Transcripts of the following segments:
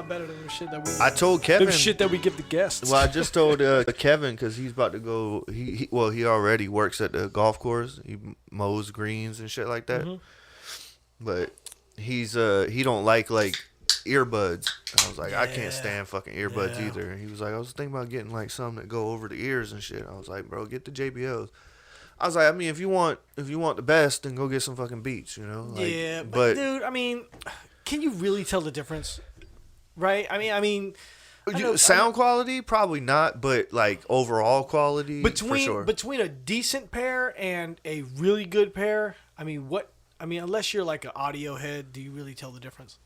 sound better than the shit that we. I told Kevin the shit that we give the guests. Well, I just told Kevin because he's about to go. He already works at the golf course. He mows greens and shit like that. Mm-hmm. But he don't like earbuds. I was like, I can't stand fucking earbuds either. And he was like, I was thinking about getting like some that go over the ears and shit. I was like, bro, get the JBLs. I was like, I mean, if you want the best, then go get some fucking Beats, you know? Like, yeah, but dude, I mean, can you really tell the difference? Right? I mean, sound quality probably not, but like overall quality for sure. Between a decent pair and a really good pair, I mean, unless you're like an audio head, do you really tell the difference?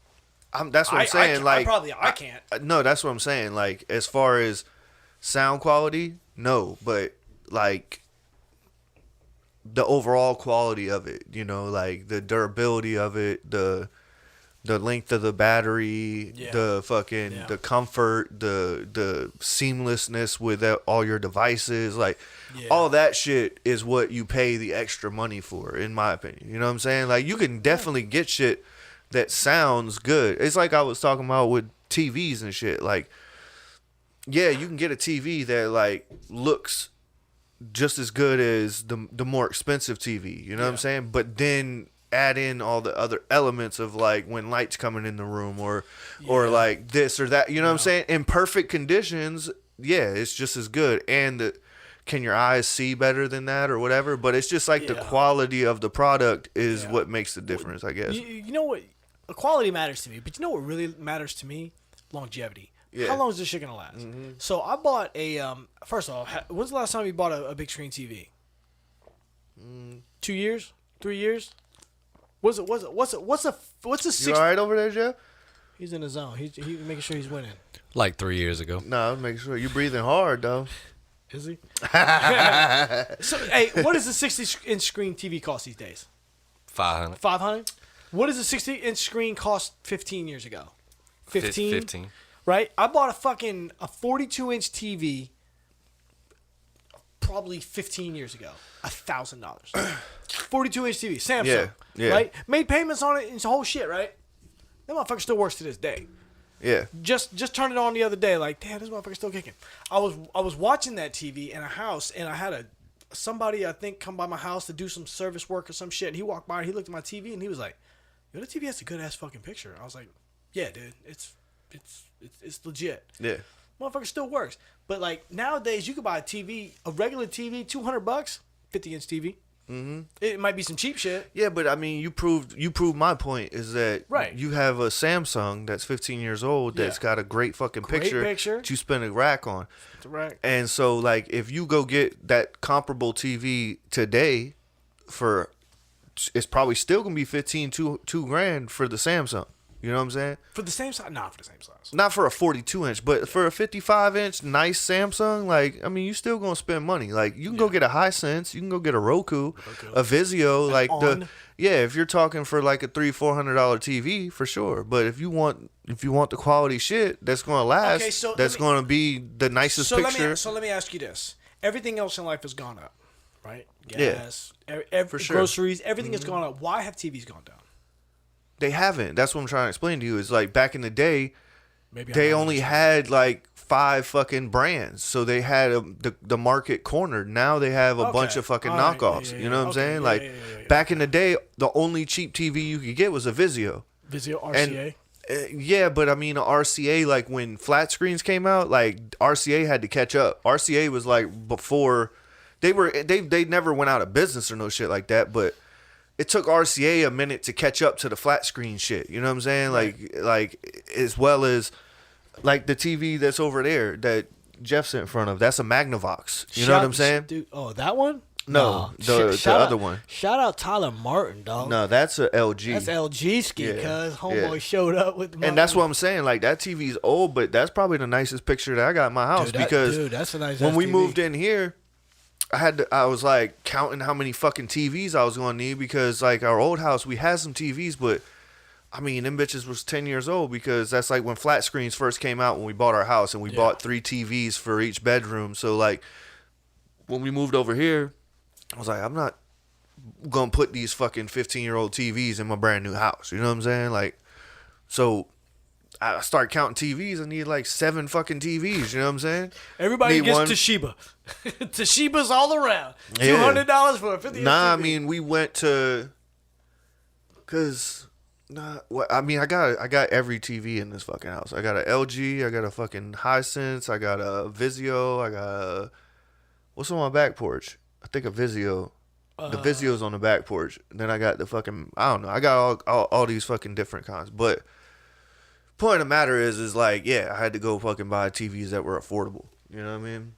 That's what I'm saying. I can't. No, that's what I'm saying. Like as far as sound quality, no, but like the overall quality of it, you know, like the durability of it, the length of the battery, the fucking the comfort, the seamlessness with all your devices, like all that shit is what you pay the extra money for, in my opinion. You know what I'm saying? Like you can definitely get shit that sounds good. It's like I was talking about with TVs and shit. Like, yeah, you can get a TV that like looks just as good as the more expensive TV. You know what I'm saying? But then add in all the other elements of like when lights coming in the room or like this or that. You know what I'm saying? In perfect conditions, yeah, it's just as good. And can your eyes see better than that or whatever? But it's just like the quality of the product is what makes the difference, I guess. You know what? Quality matters to me, but you know what really matters to me? Longevity. Yeah. How long is this shit gonna last? Mm-hmm. So I bought a. First of all, when's the last time you bought a big screen TV? 2 years? 3 years? What's a six? You all right over there, Jeff? He's in the zone. He's making sure he's winning. Like 3 years ago. No, I was making sure you're breathing hard though. Is he? So hey, what does a 60-inch screen TV cost these days? $500. $500. What does a 60-inch screen cost 15 years ago? 15. Right? I bought a 42-inch TV probably 15 years ago. $1,000. 42-inch TV. Samsung. Yeah. Right? Made payments on it and it's the whole shit, right? That motherfucker still works to this day. Yeah. Just turned it on the other day. Like, damn, this motherfucker's still kicking. I was watching that TV in a house and I had somebody I think come by my house to do some service work or some shit. And he walked by and he looked at my TV and he was like, yo, the TV has a good ass fucking picture. I was like, yeah, dude, it's legit. Yeah. Motherfucker still works. But like nowadays, you could buy a regular TV, $200, 50-inch TV. Mm-hmm. It might be some cheap shit. Yeah, but I mean, you proved my point is that you have a Samsung that's 15 years old that's got a great fucking picture to spend a rack on. It's a rack. And so, like, if you go get that comparable TV today it's probably still gonna be $2,000 for the Samsung. You know what I'm saying? For the same size? Not for the same size. Not for a 42-inch, but for a 55-inch nice Samsung, like, I mean, you still gonna spend money. Like, you can go get a Hisense, you can go get a Roku, a Vizio, like if you're talking for like a $300-$400 TV for sure. But if you want the quality shit that's gonna last, gonna be the nicest picture. So let me ask you this: everything else in life has gone up, right? Gas, for sure. Groceries, everything has gone up. Why have TVs gone down? They haven't. That's what I'm trying to explain to you. Is like back in the day, they only had like 5 fucking brands, so they had the market cornered. Now they have a bunch of fucking knockoffs. You know what I'm saying? Like back in the day, the only cheap TV you could get was a Vizio. Vizio RCA. And, but I mean, RCA, like when flat screens came out, like RCA had to catch up. RCA was like before they never went out of business or no shit like that, but it took RCA a minute to catch up to the flat screen shit. You know what I'm saying? Like as well as like the TV that's over there that Jeff's in front of. That's a Magnavox. You know what I'm saying? Dude, that one? No, the other one. Shout out Tyler Martin, dog. No, that's a LG. That's LG ski, cuz homeboy showed up with the and that's what I'm saying. Like that TV's old, but that's probably the nicest picture that I got in my house because that's a nice when we TV. moved in here, I was like counting how many fucking TVs I was gonna need because like our old house we had some TVs, but I mean them bitches was 10 years old because that's like when flat screens first came out when we bought our house and we bought 3 TVs for each bedroom. So like when we moved over here, I was like, I'm not gonna put these fucking 15-year-old TVs in my brand new house. You know what I'm saying? Like, so I start counting TVs. I need like 7 fucking TVs. You know what I'm saying? Everybody Need gets one- Toshiba. Toshiba's all around. Yeah. $200 for a 50. Nah, I mean we went to, cause I mean I got every TV in this fucking house. I got a LG, I got a fucking Hisense, I got a Vizio, I got a, what's on my back porch? I think a Vizio. The Vizio's on the back porch. And then I got the fucking, I don't know. I got all these fucking different kinds. But point of the matter is like, yeah, I had to go fucking buy TVs that were affordable. You know what I mean?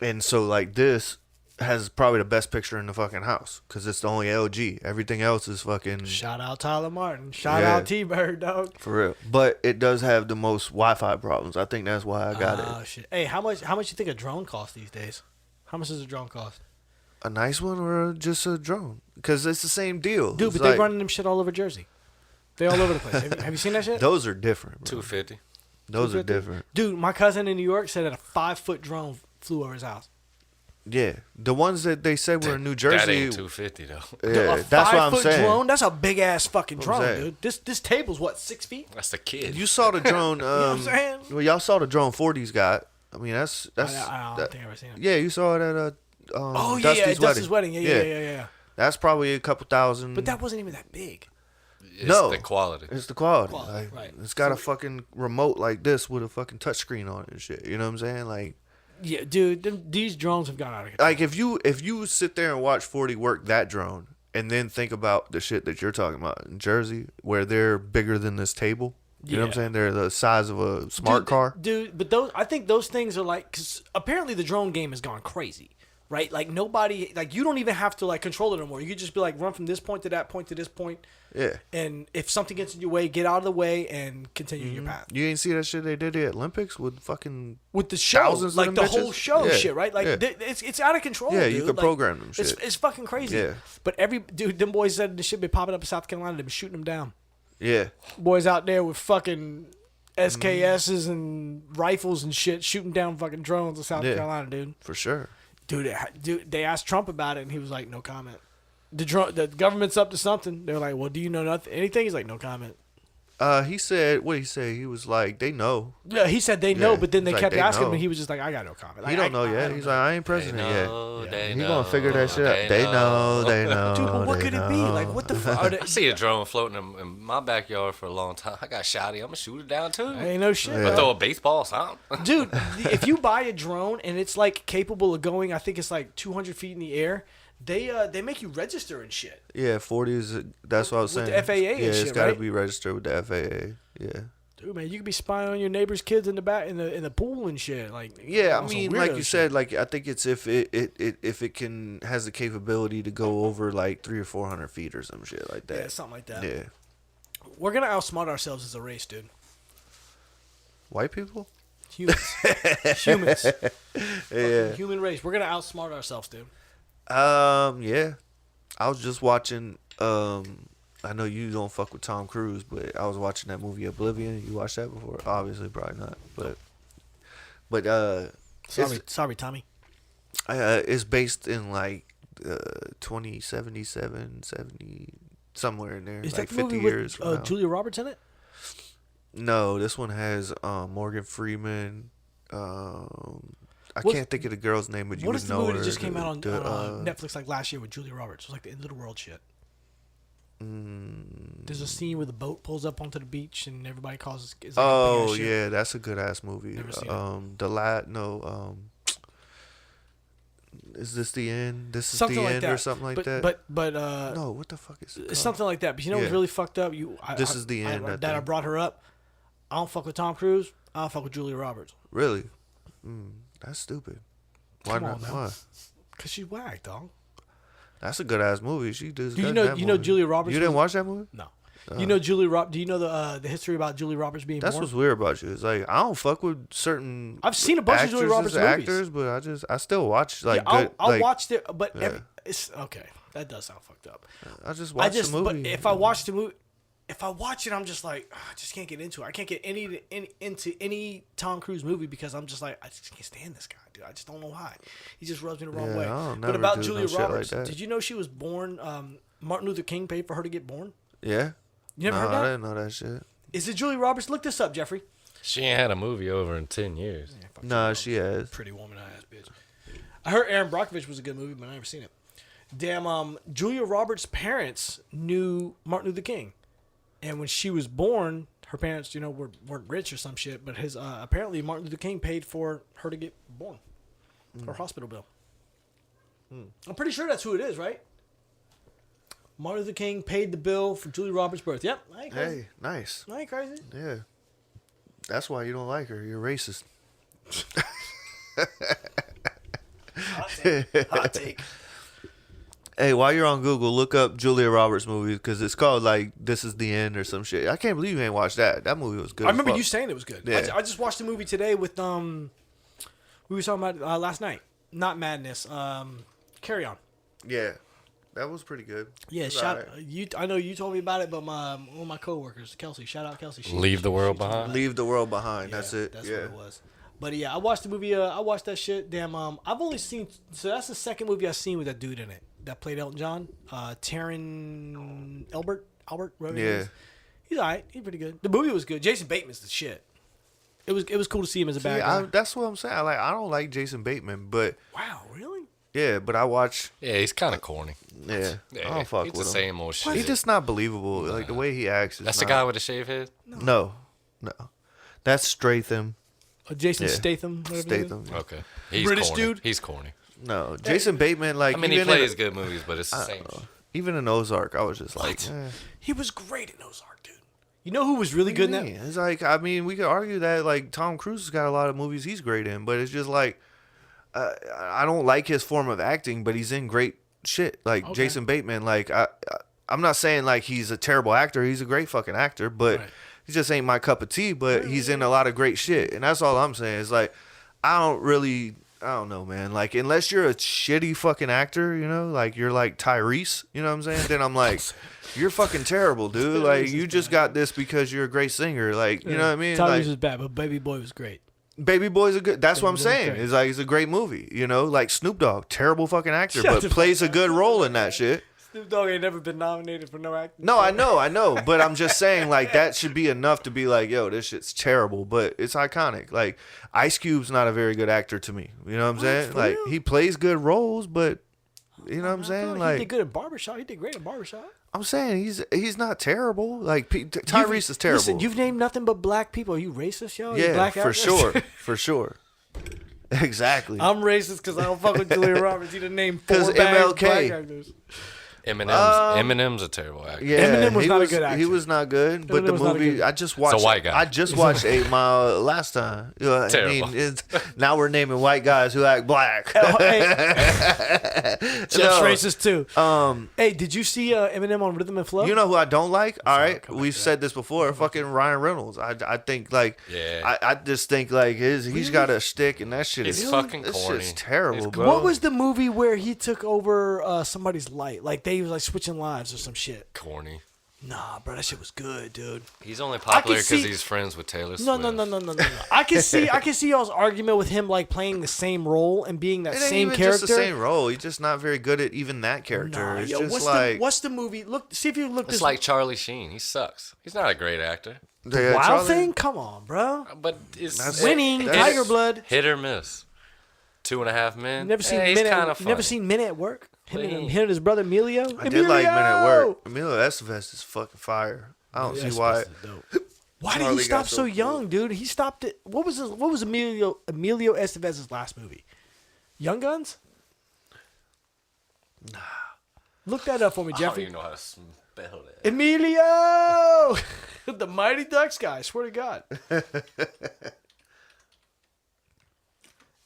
And so like this has probably the best picture in the fucking house because it's the only LG. Everything else is fucking. Shout out Tyler Martin. Shout out T-Bird, dog. For real. But it does have the most Wi-Fi problems. I think that's why I got it. Oh shit. Hey, how much you think a drone costs these days? How much does a drone cost? A nice one or just a drone? Because it's the same deal. Dude, It's but they're running them shit all over Jersey. They all over the place. Have you seen that shit? Those are different, bro. $250. Those are 250? different. Dude, my cousin in New York said that a 5-foot drone flew over his house. Yeah, the ones that they said were in New Jersey. That ain't $250 though. Yeah, A that's what I'm 5-foot saying. drone? That's a big ass fucking What I'm drone, saying. dude. This table's what, 6 feet? That's the kid. You saw the drone. You know what I'm saying? Well, y'all saw the drone 40's got. I mean, that's. I don't think I've ever seen it. Yeah, you saw it at Oh yeah, Dusty's yeah, Dusty's wedding. Yeah. That's probably a couple thousand. But that wasn't even that big. It's no. the quality. It's the quality. Quality, Like, right. It's got a fucking remote like this with a fucking touchscreen on it and shit. You know what I'm saying? Like, Yeah, dude, these drones have gone out of control. like if you sit there and watch 40 work that drone and then think about the shit that you're talking about in Jersey where they're bigger than this table. You know what I'm Yeah. saying? They're the size of a smart car. Dude, but I think those things are like, because apparently the drone game has gone crazy, right? Like nobody, like you don't even have to like control it anymore. You could just be like run from this point to that point to this point. Yeah. And if something gets in your way, get out of the way and continue your path. You ain't see that shit they did at Olympics with fucking With the show, thousands of like them the whole bitches? show Yeah, shit, right? Like yeah. it's out of control. Yeah, dude. you could Like, program them shit. It's fucking crazy. Yeah. But them boys said the shit been popping up in South Carolina. They've been shooting them down. Yeah. Boys out there with fucking SKSs and rifles and shit shooting down fucking drones in South Yeah. Carolina, dude. For sure. Dude, they asked Trump about it and he was like, no comment. The government's up to something. They're like, well, do you know anything? He's like, no comment. He said, what did he say? He was like, they know. Yeah, he said they know, Yeah, but then they he's like, kept they asking him, know. and he was just like, I got no comment. He Like, don't know I yet. don't He's know. like, I ain't president yet. They He know. gonna figure that shit out. They know. They know. Dude, but what they could it be? know. Like, what the fuck? I see a drone floating in my backyard for a long time. I got shotty. I'm gonna shoot it down too. Ain't no shit. Yeah. bro. Throw a baseball, something. Dude, if you buy a drone and it's like capable of going, I think it's like 200 feet in the air. They make you register and shit. Yeah, 40 is. That's what I was With saying. the FAA and yeah, it's shit, got to right? be registered with the FAA. Yeah. Dude, man, you could be spying on your neighbor's kids in the back in the pool and shit. Like, Yeah, on I some mean, like weirdo you shit. said, like I think it's if it can has the capability to go over like 300 or 400 feet or some shit like Yeah, that. something like that. Yeah. We're gonna outsmart ourselves as a race, dude. White people. Humans, humans, Yeah. Fucking human race. We're gonna outsmart ourselves, dude. Yeah. I was just watching. I know you don't fuck with Tom Cruise, but I was watching that movie Oblivion. You watched that before? Obviously, probably not. But Sorry, Tommy. it's based in like 2077, 70, somewhere in there. Is like that the 50 movie years with from now. Julia Roberts in it? No, this one has Morgan Freeman. I What's- can't think of the girl's name, but you What would is the know movie her. that just came out on The, Netflix like last year with Julia Roberts? It was like the End of the World shit. There's a scene where the boat pulls up onto the beach and everybody calls it. Oh yeah, that's a good ass movie. Never seen Is this the end? This is Something the like end that. or something like that. But no, what the fuck is it? it's called? something like that. But you know what's Yeah. really fucked up? This is the end, I that I think. brought her up. I don't fuck with Tom Cruise. I don't fuck with Julia Roberts. Really? That's stupid. Why Come on, not? now. Why? Cause she's whack, dog. That's a good ass movie. She does. Do you that- know- that you know movie. Julia Roberts You didn't was- watch that movie? No. You know Julia Do you know the history about Julia Roberts being That's born? what's weird about you. It's like I don't fuck with certain. I've seen a bunch of Julia Roberts movies. actors, but I still watch like yeah, good. I'll like, watch it, but Yeah. it's okay. That does sound fucked up. I just watch the movie. But if I watch the movie, if I watch it, I'm just like, I just can't get into it. I can't get into any Tom Cruise movie because I'm just like, I just can't stand this guy, dude. I just don't know why. He just rubs me the wrong Yeah, way. I'll But never about do Julia no shit like Roberts, that. did you know she was born? Martin Luther King paid for her to get born. Yeah. You never No, heard that? I didn't know that shit. Is it Julia Roberts? Look this up, Jeffrey. She ain't had a movie over in 10 years. Yeah, fuck Nah, Julia she has. Pretty Woman ass bitch. I heard Aaron Brockovich was a good movie, but I never seen it. Damn, Julia Roberts' parents knew Martin Luther King, and when she was born, her parents, weren't rich or some shit. But his apparently Martin Luther King paid for her to get born, her hospital bill. I'm pretty sure that's who it is, right? Martin Luther King paid the bill for Julia Roberts' birth. Yep, I ain't crazy. Hey, nice. I ain't crazy. Yeah. That's why you don't like her. You're racist. Hot take. Hey, while you're on Google, look up Julia Roberts movies because it's called like "This Is the End" or some shit. I can't believe you ain't watched that. That movie was good. I remember as fuck. you saying it was good. Yeah. I just watched the movie today with we were talking about last night. Not Madness. Carry On. Yeah, that was pretty good. Yeah, It was shout alright. you. I know you told me about it, but one of my coworkers, Kelsey. Shout out Kelsey. Leave the world she told me behind. about it. Leave the world behind. Yeah, That's it. That's yeah. what it was. But yeah, I watched the movie. I watched that shit. Damn. I've only seen. So that's the second movie I've seen with that dude in it that played Elton John. Taron Albert. Whatever his name Yeah. is. He's alright. He's pretty good. The movie was good. Jason Bateman's the shit. It was cool to see him as a bad guy. That's what I'm saying. Like, I don't like Jason Bateman, but Wow, really? yeah, but I watch. Yeah, he's kind of corny. Yeah, Yeah, I don't fuck he's with the him. same old shit. He's just not believable. Like the way he acts. Is That's the not- guy with the shaved head? No. That's Stratham. Jason Yeah. Statham. whatever his name is. Statham. Okay. He's British corny. dude? He's corny. No, Jason Bateman. Like I mean, he even plays in, good movies, but it's the same. even in Ozark, I was just like, What? eh. He was great in Ozark, dude. You know who was really good in that? Man, it's like, I mean, we could argue that like Tom Cruise has got a lot of movies he's great in, but it's just like I don't like his form of acting, but he's in great shit. Like Okay. Jason Bateman, like I'm not saying like he's a terrible actor. He's a great fucking actor, but Right. he just ain't my cup of tea. But he's in a lot of great shit, and that's all I'm saying. It's like I don't know, man. Like unless you're a shitty fucking actor, like you're like Tyrese, you know what I'm saying? Then I'm like, you're fucking terrible, dude. Like you just got this because you're a great singer. Like you know what I mean? Tyrese Like, was bad, but Baby Boy was great. Baby Boy's a good. That's what I'm Baby Boy's saying. great. It's like it's a great movie. Like Snoop Dogg, terrible fucking actor, Shut but the plays a good role in that shit. Snoop Dogg ain't never been nominated for no acting. No, I know, but I'm just saying like that should be enough to be like, yo, this shit's terrible, but it's iconic. Like Ice Cube's not a very good actor to me. You know what I'm saying? For Like real? he plays good roles, but you know what I'm I feel saying? he Like did good at Barbershop. He did great at Barbershop. I'm saying he's not terrible. Like Tyrese is terrible. Listen, you've named nothing but black people. Are you racist, yo? You yeah, black for actors? sure, for sure. Exactly. I'm racist because I don't fuck with Julia Roberts. You done named 4 'Cause bad MLK. black actors. Eminem's a terrible actor. Yeah, Eminem was he not a was, good actor. He was not good, but Eminem the was not a movie good- I just watched. white guy. I just watched 8 Mile last time. I Terrible. mean, now we're naming white guys who act black. Oh, hey, Jeff's No. racist too. Hey, did you see Eminem on Rhythm and Flow? You know who I don't like? All right, come back we've to said this before. Fucking Ryan Reynolds. I think like Yeah. I just think like he's got a stick and that shit It's is fucking this corny. shit's terrible, It's bro. What was the movie where he took over somebody's light? Like they was like switching lives or some shit. Corny. Nah, bro, that shit was good, dude. He's only popular because see- he's friends with Taylor Swift. No. I can see y'all's argument with him like playing the same role and being that It ain't same even character. just the same role. He's just not very good at even that character. Nah, It's yo, just like what's the movie? Look, see if you look It's this like Charlie Sheen. He sucks. He's not a great actor. Yeah, Wild Charlie- Thing. Come on, bro. But it's That's- Winning, that's- Tiger Blood. hit or miss. 2.5 Men. You never seen he's Men kind at, of you never funny. seen Men at Work? Him What do you and mean? him and his brother Emilio. I did like Men at Emilio! Work. Emilio Estevez is fucking fire. I don't Yeah, see why. that's dope. Why did he Charlie got stop so so cool. young, dude? He stopped it. What was Emilio Estevez's last movie? Young Guns? Nah. Look that up for me, I don't Jeffrey. even know how to spell that. Emilio, the Mighty Ducks guy. I swear to God.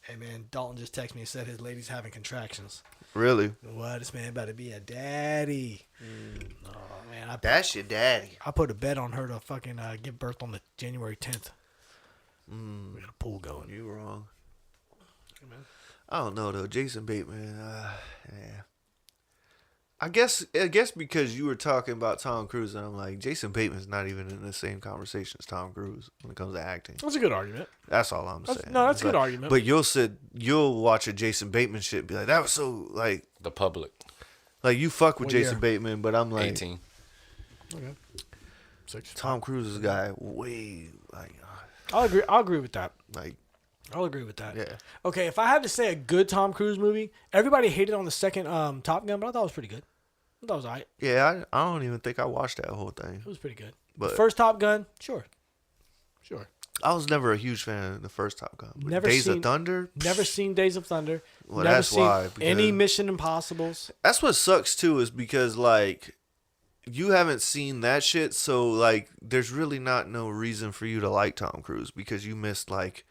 Hey man, Dalton just texted me and said his lady's having contractions. Really? What? This man about to be a daddy. Oh man, That's your daddy. I put a bet on her to fucking give birth on the January 10th. We got a pool going. You wrong. I don't know though. Jason Bateman. Yeah. I guess because you were talking about Tom Cruise and I'm like, Jason Bateman's not even in the same conversation as Tom Cruise when it comes to acting. That's a good argument. That's all I'm saying. No, that's It's a good like- argument. But you'll watch a Jason Bateman shit and be like, that was so like The Public. you fuck with What Jason year? Bateman, but I'm like 18. Okay. Tom Cruise's guy way like I'll agree with that. like I'll agree with that. yeah. Okay, if I had to say a good Tom Cruise movie, everybody hated on the second Top Gun, but I thought it was pretty good. I thought it was alright. Yeah, I don't even think I watched that whole thing. It was pretty good. But The first Top Gun, sure. I was never a huge fan of the first Top Gun. But Never Days seen- of Thunder? Never seen Days of Thunder. Well, Never that's seen why. any because- Mission Impossibles. That's what sucks too, is because like you haven't seen that shit, so like there's really not no reason for you to like Tom Cruise because you missed like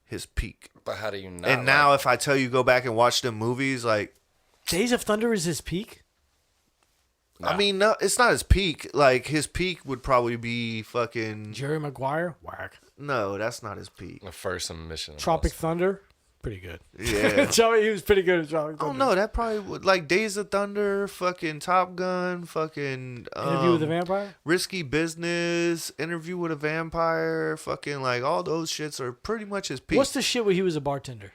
his peak. But how do you not? And now if I tell you go back and watch them movies, like Days of Thunder is his peak? I mean, no, it's not his peak. Like his peak would probably be fucking Jerry Maguire? Whack. no, that's not his peak. the first Mission Tropic Impossible. Thunder? Pretty good. Yeah. He was pretty good at Tropic I Thunder. don't know. That probably would like Days of Thunder, fucking Top Gun, fucking Interview with the Vampire? Risky Business, Interview with a Vampire, fucking like all those shits are pretty much his peak. What's the shit where he was a bartender?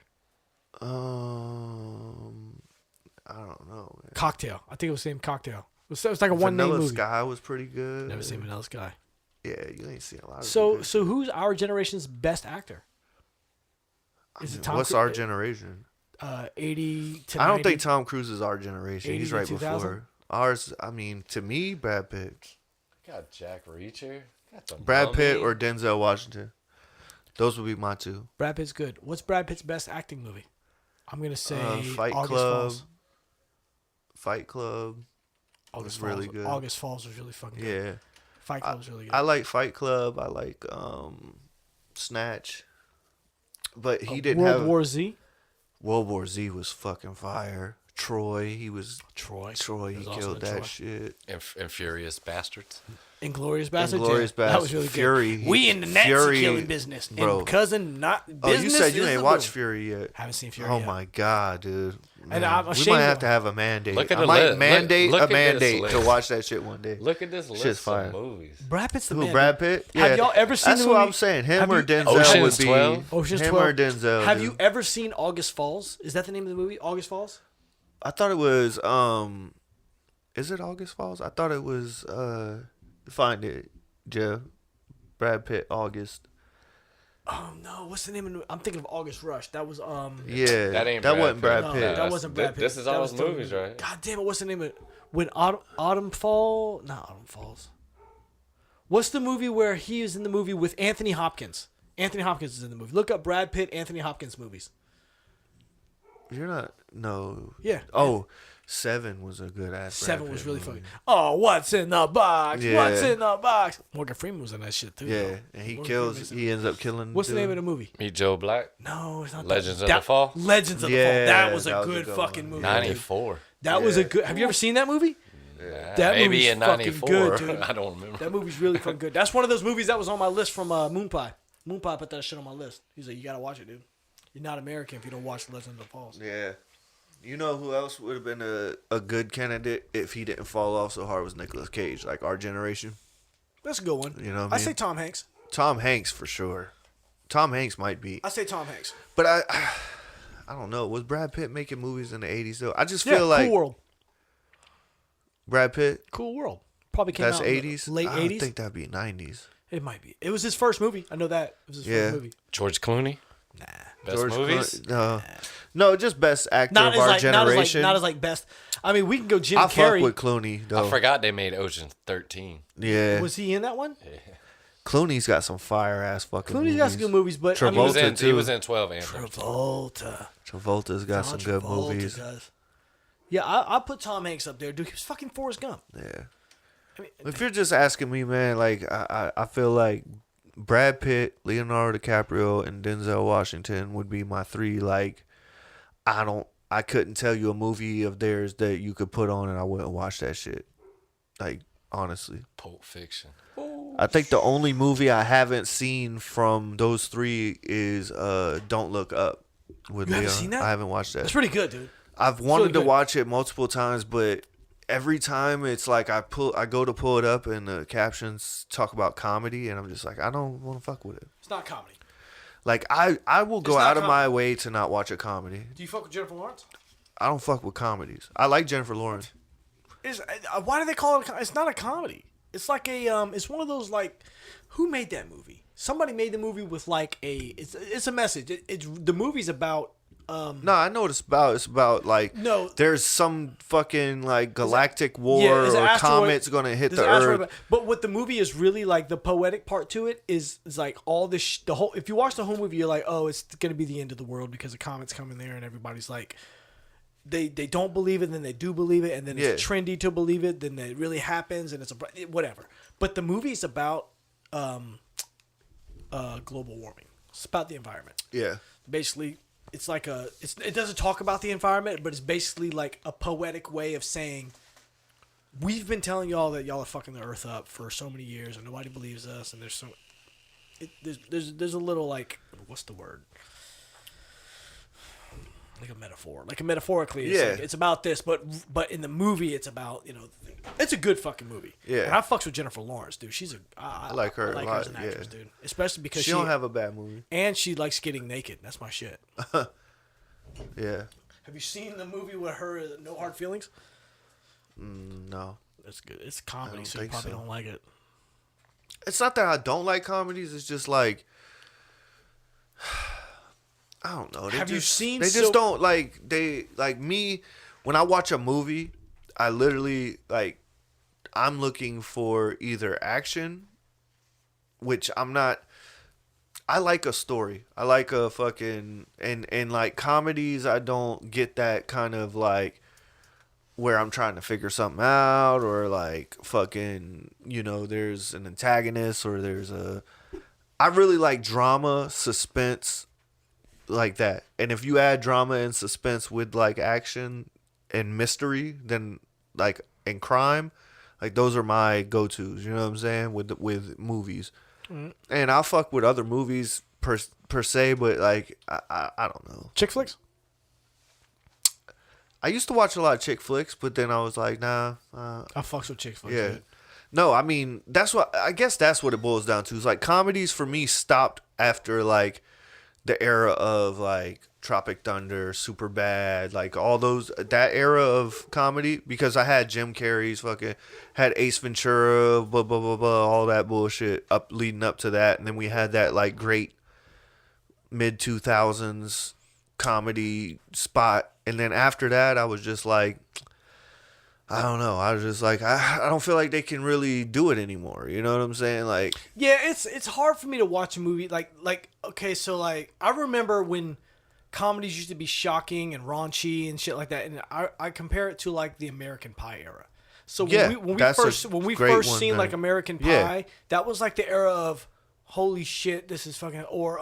I don't know. Man. Cocktail. I think it was the same Cocktail. It was like a one-name Vanilla movie. Sky was pretty good. Never seen Vanilla Sky. Yeah, you ain't seen a lot of. So good so who's our generation's best actor? Is shit. it Tom What's Cruise? our generation? 80 to I 90? don't think Tom Cruise is our generation. 80 He's to right 2000? before ours. I mean, to me, Brad Pitt, Got Jack Reacher. Got the Brad Pitt Mummy. or Denzel Washington. Those would be my two. Brad Pitt's good. What's Brad Pitt's best acting movie? I'm going to say Fight August Club. Falls. Fight Club. August was really Falls. good. August Falls was really fucking good. Yeah. Fight Club was really good. I like Fight Club. I like Snatch. But he didn't World have War Z. World War Z was fucking fire. Troy, he was Troy. Troy. He was also killed in that Troy. shit. And Furious Bastards. Inglorious Bastards. Inglourious yeah. That was Basterds. really Fury. good. We in the Nazi Fury, killing business. bro. And cousin not Oh, business. you said you is ain't the watched move. Fury yet. Haven't seen Fury Oh yet. my god, dude. And Man, I'm we ashamed might have of- to have a mandate. Look at I the might list. mandate Look a at this mandate to list. watch that shit one day. Look at this Shit's list fire. of movies. Brad Pitt's the Who, man. Brad Pitt? Yeah. Have y'all ever seen That's the what movie? I'm saying. Have Him or you- Denzel Ocean's would be 12? Ocean's him 12. or Denzel. Have dude. you ever seen August Falls? Is that the name of the movie? August Falls? I thought it was is it August Falls? I thought it was find it, Jeff. Brad Pitt, August. Oh no, what's the name of the, I'm thinking of August Rush. That was Yeah, That ain't that Brad wasn't Pitt. Brad No, Pitt. that that's- wasn't Brad Pitt. This is That all was his the- movies, right? God damn it, what's the name of it? When Autumn Fall? Not Autumn Falls. What's the movie where he is in the movie with Anthony Hopkins? Anthony Hopkins is in the movie. Look up Brad Pitt, Anthony Hopkins movies. You're not. No. Yeah. Oh, Seven was a good ass. Seven Brad was Pitt really movie. fucking. Oh, what's in the box? Yeah. What's in the box? Morgan Freeman was in that shit too. Yeah, though. and he Morgan kills. Freeman's in- He ends up killing. What's the name of the movie? Meet Joe Black. No, it's not. Legends of that. the Fall? Legends of the Fall. Yeah, That was a that was a good good fucking one. movie. 94. That was a good. Have you ever seen that movie? That Maybe movie's in fucking 94. good, dude. I don't remember. That movie's really fucking good. That's one of those movies that was on my list from Moon Pie. Moon Pie put that shit on my list. He's like, you gotta watch it, dude. You're not American if you don't watch Legend of the Falls. Yeah. You know who else would have been a good candidate if he didn't fall off so hard was Nicolas Cage, like our generation. That's a good one. You know what I I mean? say Tom Hanks. Tom Hanks for sure. Tom Hanks might be. I say Tom Hanks. But I don't know. Was Brad Pitt making movies in the 80s though? I just Yeah, feel like Cool World. Brad Pitt, Cool World. Probably came that's out in the 80s. late I 80s. think that'd be 90s. It might be. It was his first movie. I know that. It was his Yeah. first movie. George Clooney. Nah. Best George movies. Clooney- no, just best actor Not of as our like generation. not as like best. I mean, we can go Jim I Carrey. fuck with Clooney though. I forgot they made Ocean 13. Yeah, Was he in that one? Clooney's got some fire ass fucking. Clooney's movies. got some good movies, but I He mean, was in. He too. was in 12 and 13. Travolta. Travolta's got some John good Travolta movies. does. Yeah, I put Tom Hanks up there, dude. He was fucking Forrest Gump. Yeah. I mean, If you're just asking me, man, like I feel like Brad Pitt, Leonardo DiCaprio, and Denzel Washington would be my three. Like, I couldn't tell you a movie of theirs that you could put on and I wouldn't watch that shit. Like, honestly, Pulp Fiction. I think the only movie I haven't seen from those three is Don't Look Up with You haven't Leo. seen that? I haven't watched that. that's pretty good, dude. I've wanted really to good. watch it multiple times, but every time it's like I go to pull it up and the captions talk about comedy, and I'm just like, I don't want to fuck with it. It's not comedy. Like I will go It's not out of my way to not watch a comedy. Do you fuck with Jennifer Lawrence? I don't fuck with comedies. I like Jennifer Lawrence. Why do they call it? It's not a comedy. It's like a it's one of those like, who made that movie? Somebody made the movie with like it's a message. It's the movie's about. No, I know what it's about. It's about like No. there's some fucking like galactic war Yeah, it's an or asteroid- comet's gonna hit there's the an asteroid, Earth. but what the movie is really like, the poetic part to it is like all this the whole. If you watch the whole movie, you're like, oh, it's gonna be the end of the world because a comet's coming there, and everybody's like, they don't believe it, then they do believe it, and then it's trendy to believe it, then it really happens, and it's whatever. But the movie's about global warming. It's about the environment. Yeah. Basically, it's like it doesn't talk about the environment, but it's basically like a poetic way of saying, we've been telling y'all that y'all are fucking the earth up for so many years and nobody believes us, and there's a little like, what's the word? Like a metaphor. Like metaphorically, it's like, it's about this, but in the movie it's about, it's a good fucking movie. Yeah. And I fucks with Jennifer Lawrence, dude. I like her a lot, as an actress, dude. Especially because she don't have a bad movie. And she likes getting naked. That's my shit. Yeah. Have you seen the movie with her, No Hard Feelings? No. It's good. It's comedy, so you probably don't like it. It's not that I don't like comedies. It's just like, I don't know. Have you seen? They just don't like. They like me. When I watch a movie, I literally like. I'm looking for either action, which I'm not. I like a story. I like a fucking and like comedies. I don't get that kind of like where I'm trying to figure something out or like fucking, there's an antagonist or there's I really like drama, suspense, like that. And if you add drama and suspense with like action and mystery, then like and crime, like those are my go-tos, you know what I'm saying, with movies. Mm-hmm. And I'll fuck with other movies per se, but like I don't know. Chick flicks? I used to watch a lot of chick flicks, but then I was like, nah. I fucks with chick flicks. Yeah. Dude. No, I mean, I guess that's what it boils down to. Is like comedies for me stopped after like the era of like Tropic Thunder, Superbad, like all that era of comedy, because I had Jim Carrey's had Ace Ventura, blah, blah, blah, blah, all that bullshit leading up to that. And then we had that like great mid 2000s comedy spot. And then after that, I was just like, I don't know. I was just like, I don't feel like they can really do it anymore. You know what I'm saying? Like, yeah, it's hard for me to watch a movie like okay, so like I remember when comedies used to be shocking and raunchy and shit like that, and I compare it to like the American Pie era. So when we first seen like American Pie, that was like the era of holy shit, this is fucking, or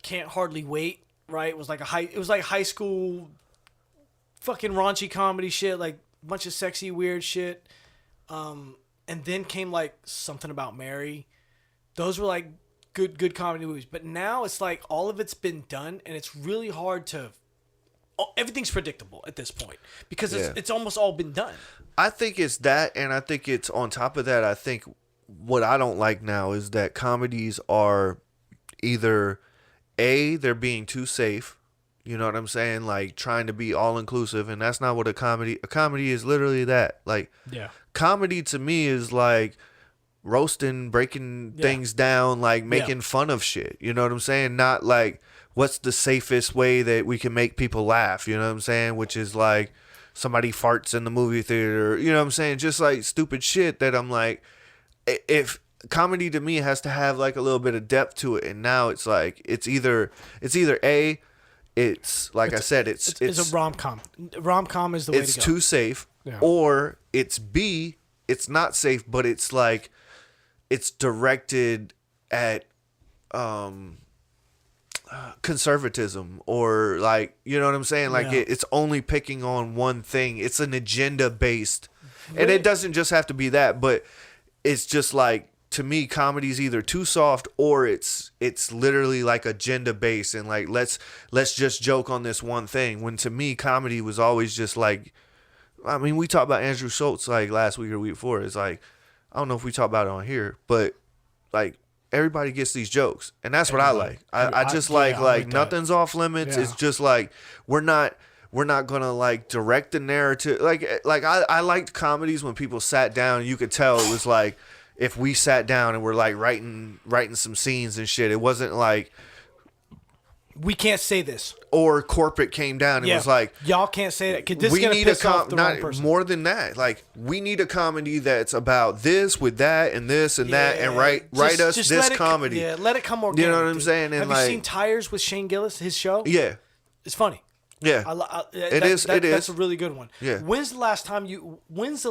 Can't Hardly Wait, right? It was like high school fucking raunchy comedy shit, like a bunch of sexy weird shit. And then came like Something About Mary. Those were like good comedy movies. But now it's like all of it's been done, and it's really hard to. Everything's predictable at this point because it's almost all been done. I think it's that, and I think it's on top of that. I think what I don't like now is that comedies are either they're being too safe. You know what I'm saying? Like trying to be all inclusive, and that's not what a comedy is. Literally that. Like, comedy to me is like roasting, breaking things down, like making fun of shit. You know what I'm saying? Not like what's the safest way that we can make people laugh. You know what I'm saying? Which is like somebody farts in the movie theater. You know what I'm saying? Just like stupid shit that I'm like, if comedy to me has to have like a little bit of depth to it, and now it's like it's either it's like I said, it's a rom-com. Rom-com is the way to go. It's too safe, or it's B, it's not safe, but it's like it's directed at conservatism, or like, you know what I'm saying? Like it's only picking on one thing. It's an agenda based, and it doesn't just have to be that, but it's just like, to me, comedy's either too soft or it's literally like agenda based, and like let's just joke on this one thing. When to me, comedy was always just like, I mean, we talked about Andrew Schultz like last week or week before. It's like, I don't know if we talked about it on here, but like everybody gets these jokes, and that's what I like. I just like nothing's off limits. It's just like we're we're not gonna like direct the narrative. Like I liked comedies when people sat down and you could tell it was like if we sat down and we're like writing some scenes and shit. It wasn't like we can't say this. Or corporate came down and was like, y'all can't say that. 'Cause this we is gonna need piss a off the wrong person. more than that. Like we need a comedy that's about this with that and this and that, and write us just this let comedy. Yeah, let it come organic. You know what I'm dude. saying? And have like, you seen Tires with Shane Gillis? His show. Yeah, It's funny. yeah. It is. It is. That's a really good one. Yeah. When's the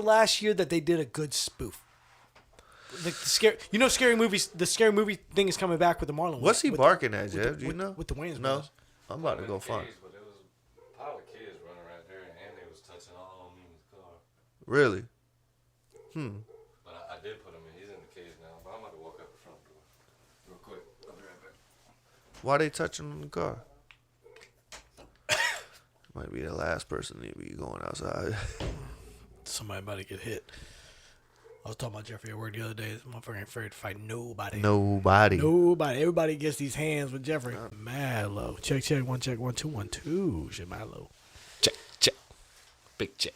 last year that they did a good spoof? The scary, scary movies. The scary movie thing is coming back with the Marlon. What's he with barking at, Jeff? Do you know? With the Wayans No, brothers. I'm about to go find. But it was a pile of kids running right there, and they was touching all on me in the car. Really? But I did put him in. He's in the cage now. But I'm about to walk out the front door real quick. I'll be right back. Why they touching on the car? Might be the last person to be going outside. Somebody about to get hit. I was talking about Jeffrey at work the other day. This motherfucker ain't afraid to fight nobody. Nobody. Everybody gets these hands with Jeffrey. Mad low. Check. 1 check 1 2 1 2. Shit, mad low. Check. Big check.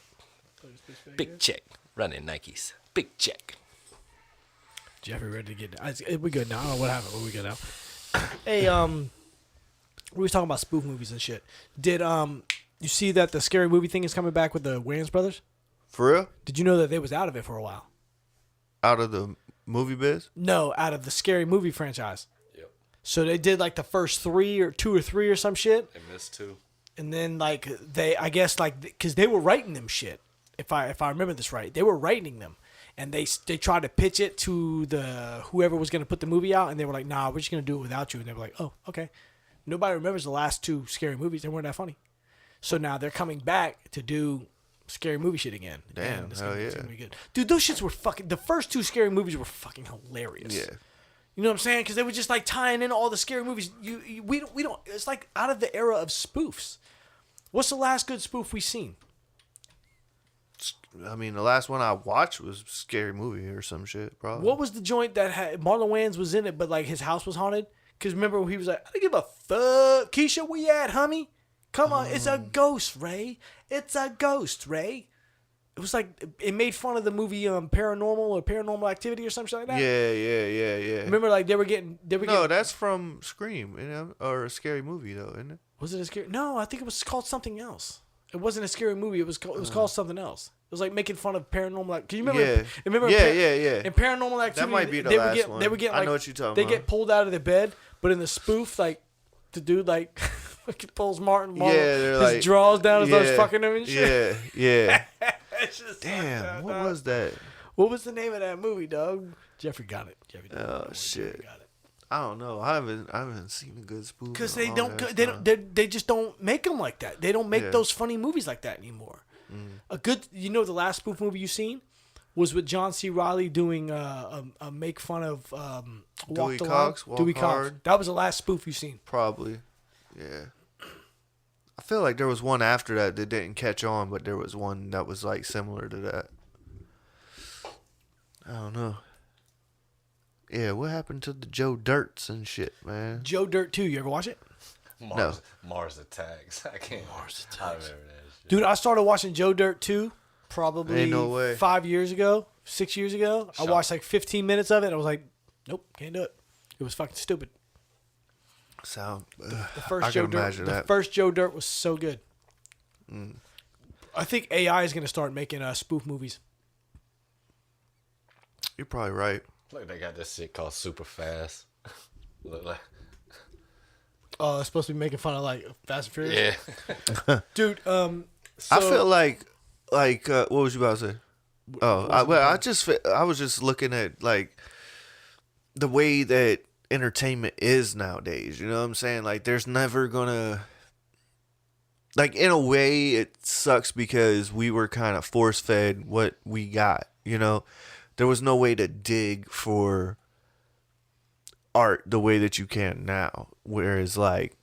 Big check. Running Nikes. Big check. Jeffrey ready to get. We good now. I don't know what happened, but we good now. Hey, we was talking about spoof movies and shit. Did you see that the scary movie thing is coming back with the Wayans brothers? For real? Did you know that they was out of it for a while? Out of the movie biz? No, out of the scary movie franchise. Yep. So they did like the first 2 or 3 or some shit. They missed 2. And then like I guess like because they were writing them shit. If I remember this right, they were writing them, and they tried to pitch it to the whoever was gonna put the movie out, and they were like, "Nah, we're just gonna do it without you." And they were like, "Oh, okay." Nobody remembers the last 2 scary movies. They weren't that funny. So now they're coming back to do scary movie shit again. Damn, it's hell it's yeah. gonna be good. Dude, those shits were fucking. The first 2 scary movies were fucking hilarious. Yeah. You know what I'm saying? Because they were just like tying in all the scary movies. We don't. It's like out of the era of spoofs. What's the last good spoof we seen? I mean, the last one I watched was Scary Movie or some shit, probably. What was the joint that had Marlon Wayans was in it, but like his house was haunted? Because remember he was like, I don't give a fuck. Keisha, where you at, homie? Come on, it's a ghost, Ray. It's a ghost, Ray. It was like, it made fun of the movie Paranormal or Paranormal Activity or something like that. Yeah. Remember, like they were getting. No, that's from Scream, or a Scary Movie though, isn't it? Was it a scary? No, I think it was called something else. It wasn't a scary movie. It was called something else. It was like making fun of paranormal. Can you remember? Yeah. Remember? Yeah. In Paranormal Activity, That might be the they last would get, one. They would get. Like, I know what you're talking they about. get pulled out of the bed, but in the spoof, like the dude like fucking pulls Martin. They're his like draws down and starts fucking him and shit. Yeah. It's just Damn, what was that? What was the name of that movie, dog? Jeffrey got it. Oh shit. Got it. I don't know. I haven't seen a good spoof. Because in a they long ass don't, time. they just don't make them like that. They don't make Yeah. those funny movies like that anymore. A good, the last spoof movie you seen was with John C. Reilly doing a make fun of Dewey Walk the Cox, Line. Dewey Walk Cox. Hard. That was the last spoof you seen. Probably. Yeah. I feel like there was one after that didn't catch on, but there was one that was like similar to that. I don't know. Yeah, what happened to the Joe Dirts and shit, man? Joe Dirt 2, you ever watch it? Mars Attacks. I can't. Mars I Attacks. remember that shit. Dude, I started watching Joe Dirt 2 probably Ain't no way. 5 years ago, 6 years ago. I watched like 15 minutes of it and I was like, nope, can't do it. It was fucking stupid. Sound. The I first can Joe Dirt, imagine the that. first Joe Dirt was so good. I think AI is going to start making spoof movies. You're probably right. Look, they got this shit called Super Fast. Look like. Oh, it's supposed to be making fun of like Fast and Furious. Yeah. Dude. So, I feel like what was you about to say? Oh, I was just looking at like the way that entertainment is nowadays. You know what I'm saying? Like, there's never gonna. Like, in a way, it sucks because we were kind of force fed what we got. You know, there was no way to dig for art the way that you can now. Whereas, like,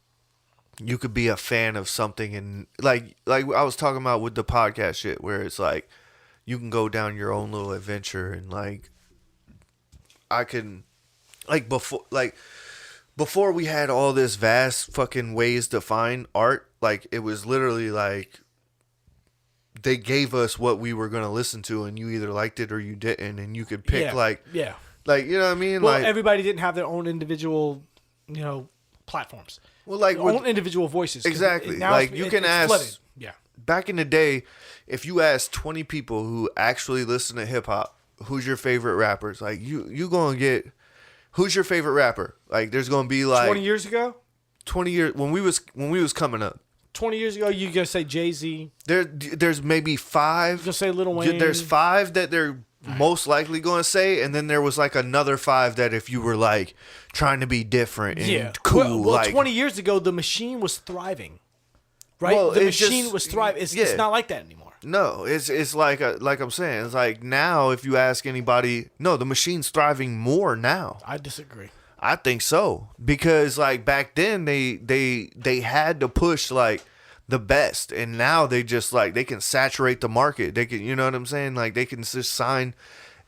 you could be a fan of something and like I was talking about with the podcast shit, where it's like you can go down your own little adventure and like I can like before like before we had all this vast fucking ways to find art, like it was literally like they gave us what we were going to listen to, and you either liked it or you didn't, and you could pick like you know what I mean? Well, like everybody didn't have their own individual, platforms. Well, like their own individual voices. Exactly. Like you can ask. Flooded. Yeah. Back in the day, if you asked 20 people who actually listen to hip hop, who's your favorite rappers? Like you gonna get who's your favorite rapper? Like there's gonna be like 20 years ago. 20 years when we was coming up. 20 years ago, you gonna say Jay-Z. There's maybe 5. You gonna say Lil Wayne. There's 5 that they're most likely going to say, and then there was like another 5 that if you were like trying to be different and cool. Well, like 20 years ago, the machine was thriving, right? Well, the it's machine just- was thriving. It's yeah. not like that anymore. No, it's like I'm saying, it's like now if you ask anybody, no, the machine's thriving more now. I disagree. I think so, because like back then they had to push like the best, and now they just like they can saturate the market. They can, you know what I'm saying? Like they can just sign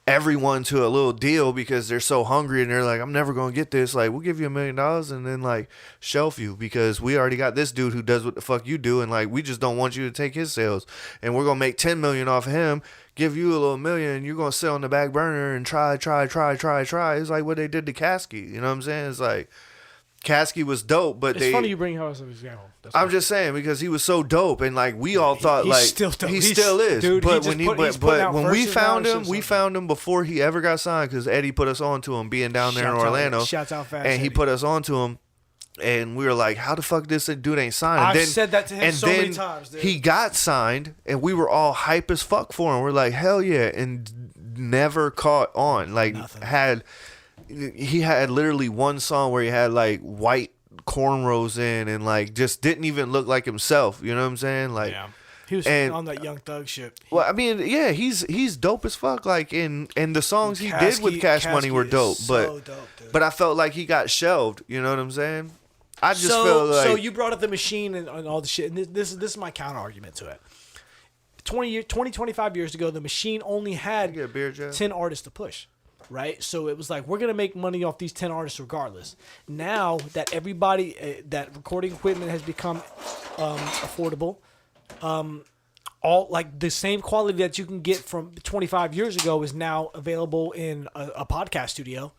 everyone to a little deal because they're so hungry and they're like, I'm never gonna get this. Like we'll give you $1 million and then like shelf you because we already got this dude who does what the fuck you do, and like we just don't want you to take his sales, and we're gonna make 10 million off of him. Give you a little million, and you're gonna sit on the back burner and try. It's like what they did to Caskey. You know what I'm saying? It's like Caskey was dope, but It's funny you bring him as an example. I'm just saying because he was so dope, and like we all thought, he's like still dope. he still is. Dude, but he's putting out when we verses found now, him, we found him before he ever got signed because Eddie put us on to him being down there in Orlando. Shouts out fast. And he Eddie. put us on to him, and we were like, "How the fuck this dude ain't signed?" And I've said that to him so many times, dude. He got signed, and we were all hype as fuck for him. We're like, "Hell yeah!" And never caught on. Like he had literally one song where he had like white cornrows in and like just didn't even look like himself. You know what I'm saying? Like, yeah. He was on that Young Thug shit. Well, I mean, yeah, he's dope as fuck. Like, and the songs he did with Cash Money were dope, but I felt like he got shelved. You know what I'm saying? I just feel like so you brought up the machine and all the shit, and this is my counter argument to it. 25 years ago, the machine only had get a beer, Jeff? 10 artists to push, right? So it was like, we're going to make money off these 10 artists regardless. Now that everybody, that recording equipment has become affordable, all like the same quality that you can get from 25 years ago is now available in a podcast studio.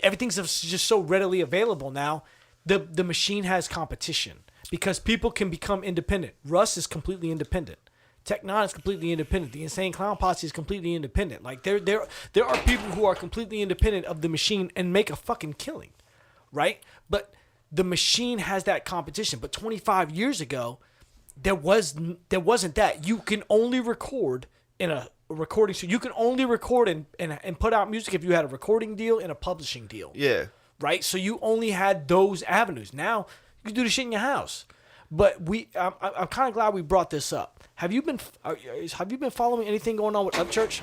Everything's just so readily available now. The machine has competition because people can become independent. Russ is completely independent. Tech Nine is completely independent. The Insane Clown Posse is completely independent. Like there are people who are completely independent of the machine and make a fucking killing, right? But the machine has that competition. But 25 years ago, there wasn't that. You can only record in a recording studio. You can only record and put out music if you had a recording deal and a publishing deal. Yeah. Right? So you only had those avenues. Now you can do the shit in your house. But I'm kind of glad we brought this up. Have you been following anything going on with Upchurch?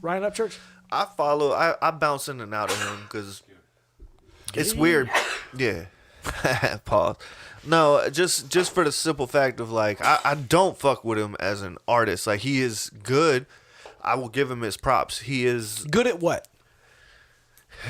Ryan Upchurch? I bounce in and out of him because it's weird. Yeah. Pause. No, just for the simple fact of like I don't fuck with him as an artist. Like he is good. I will give him his props. He is good at what?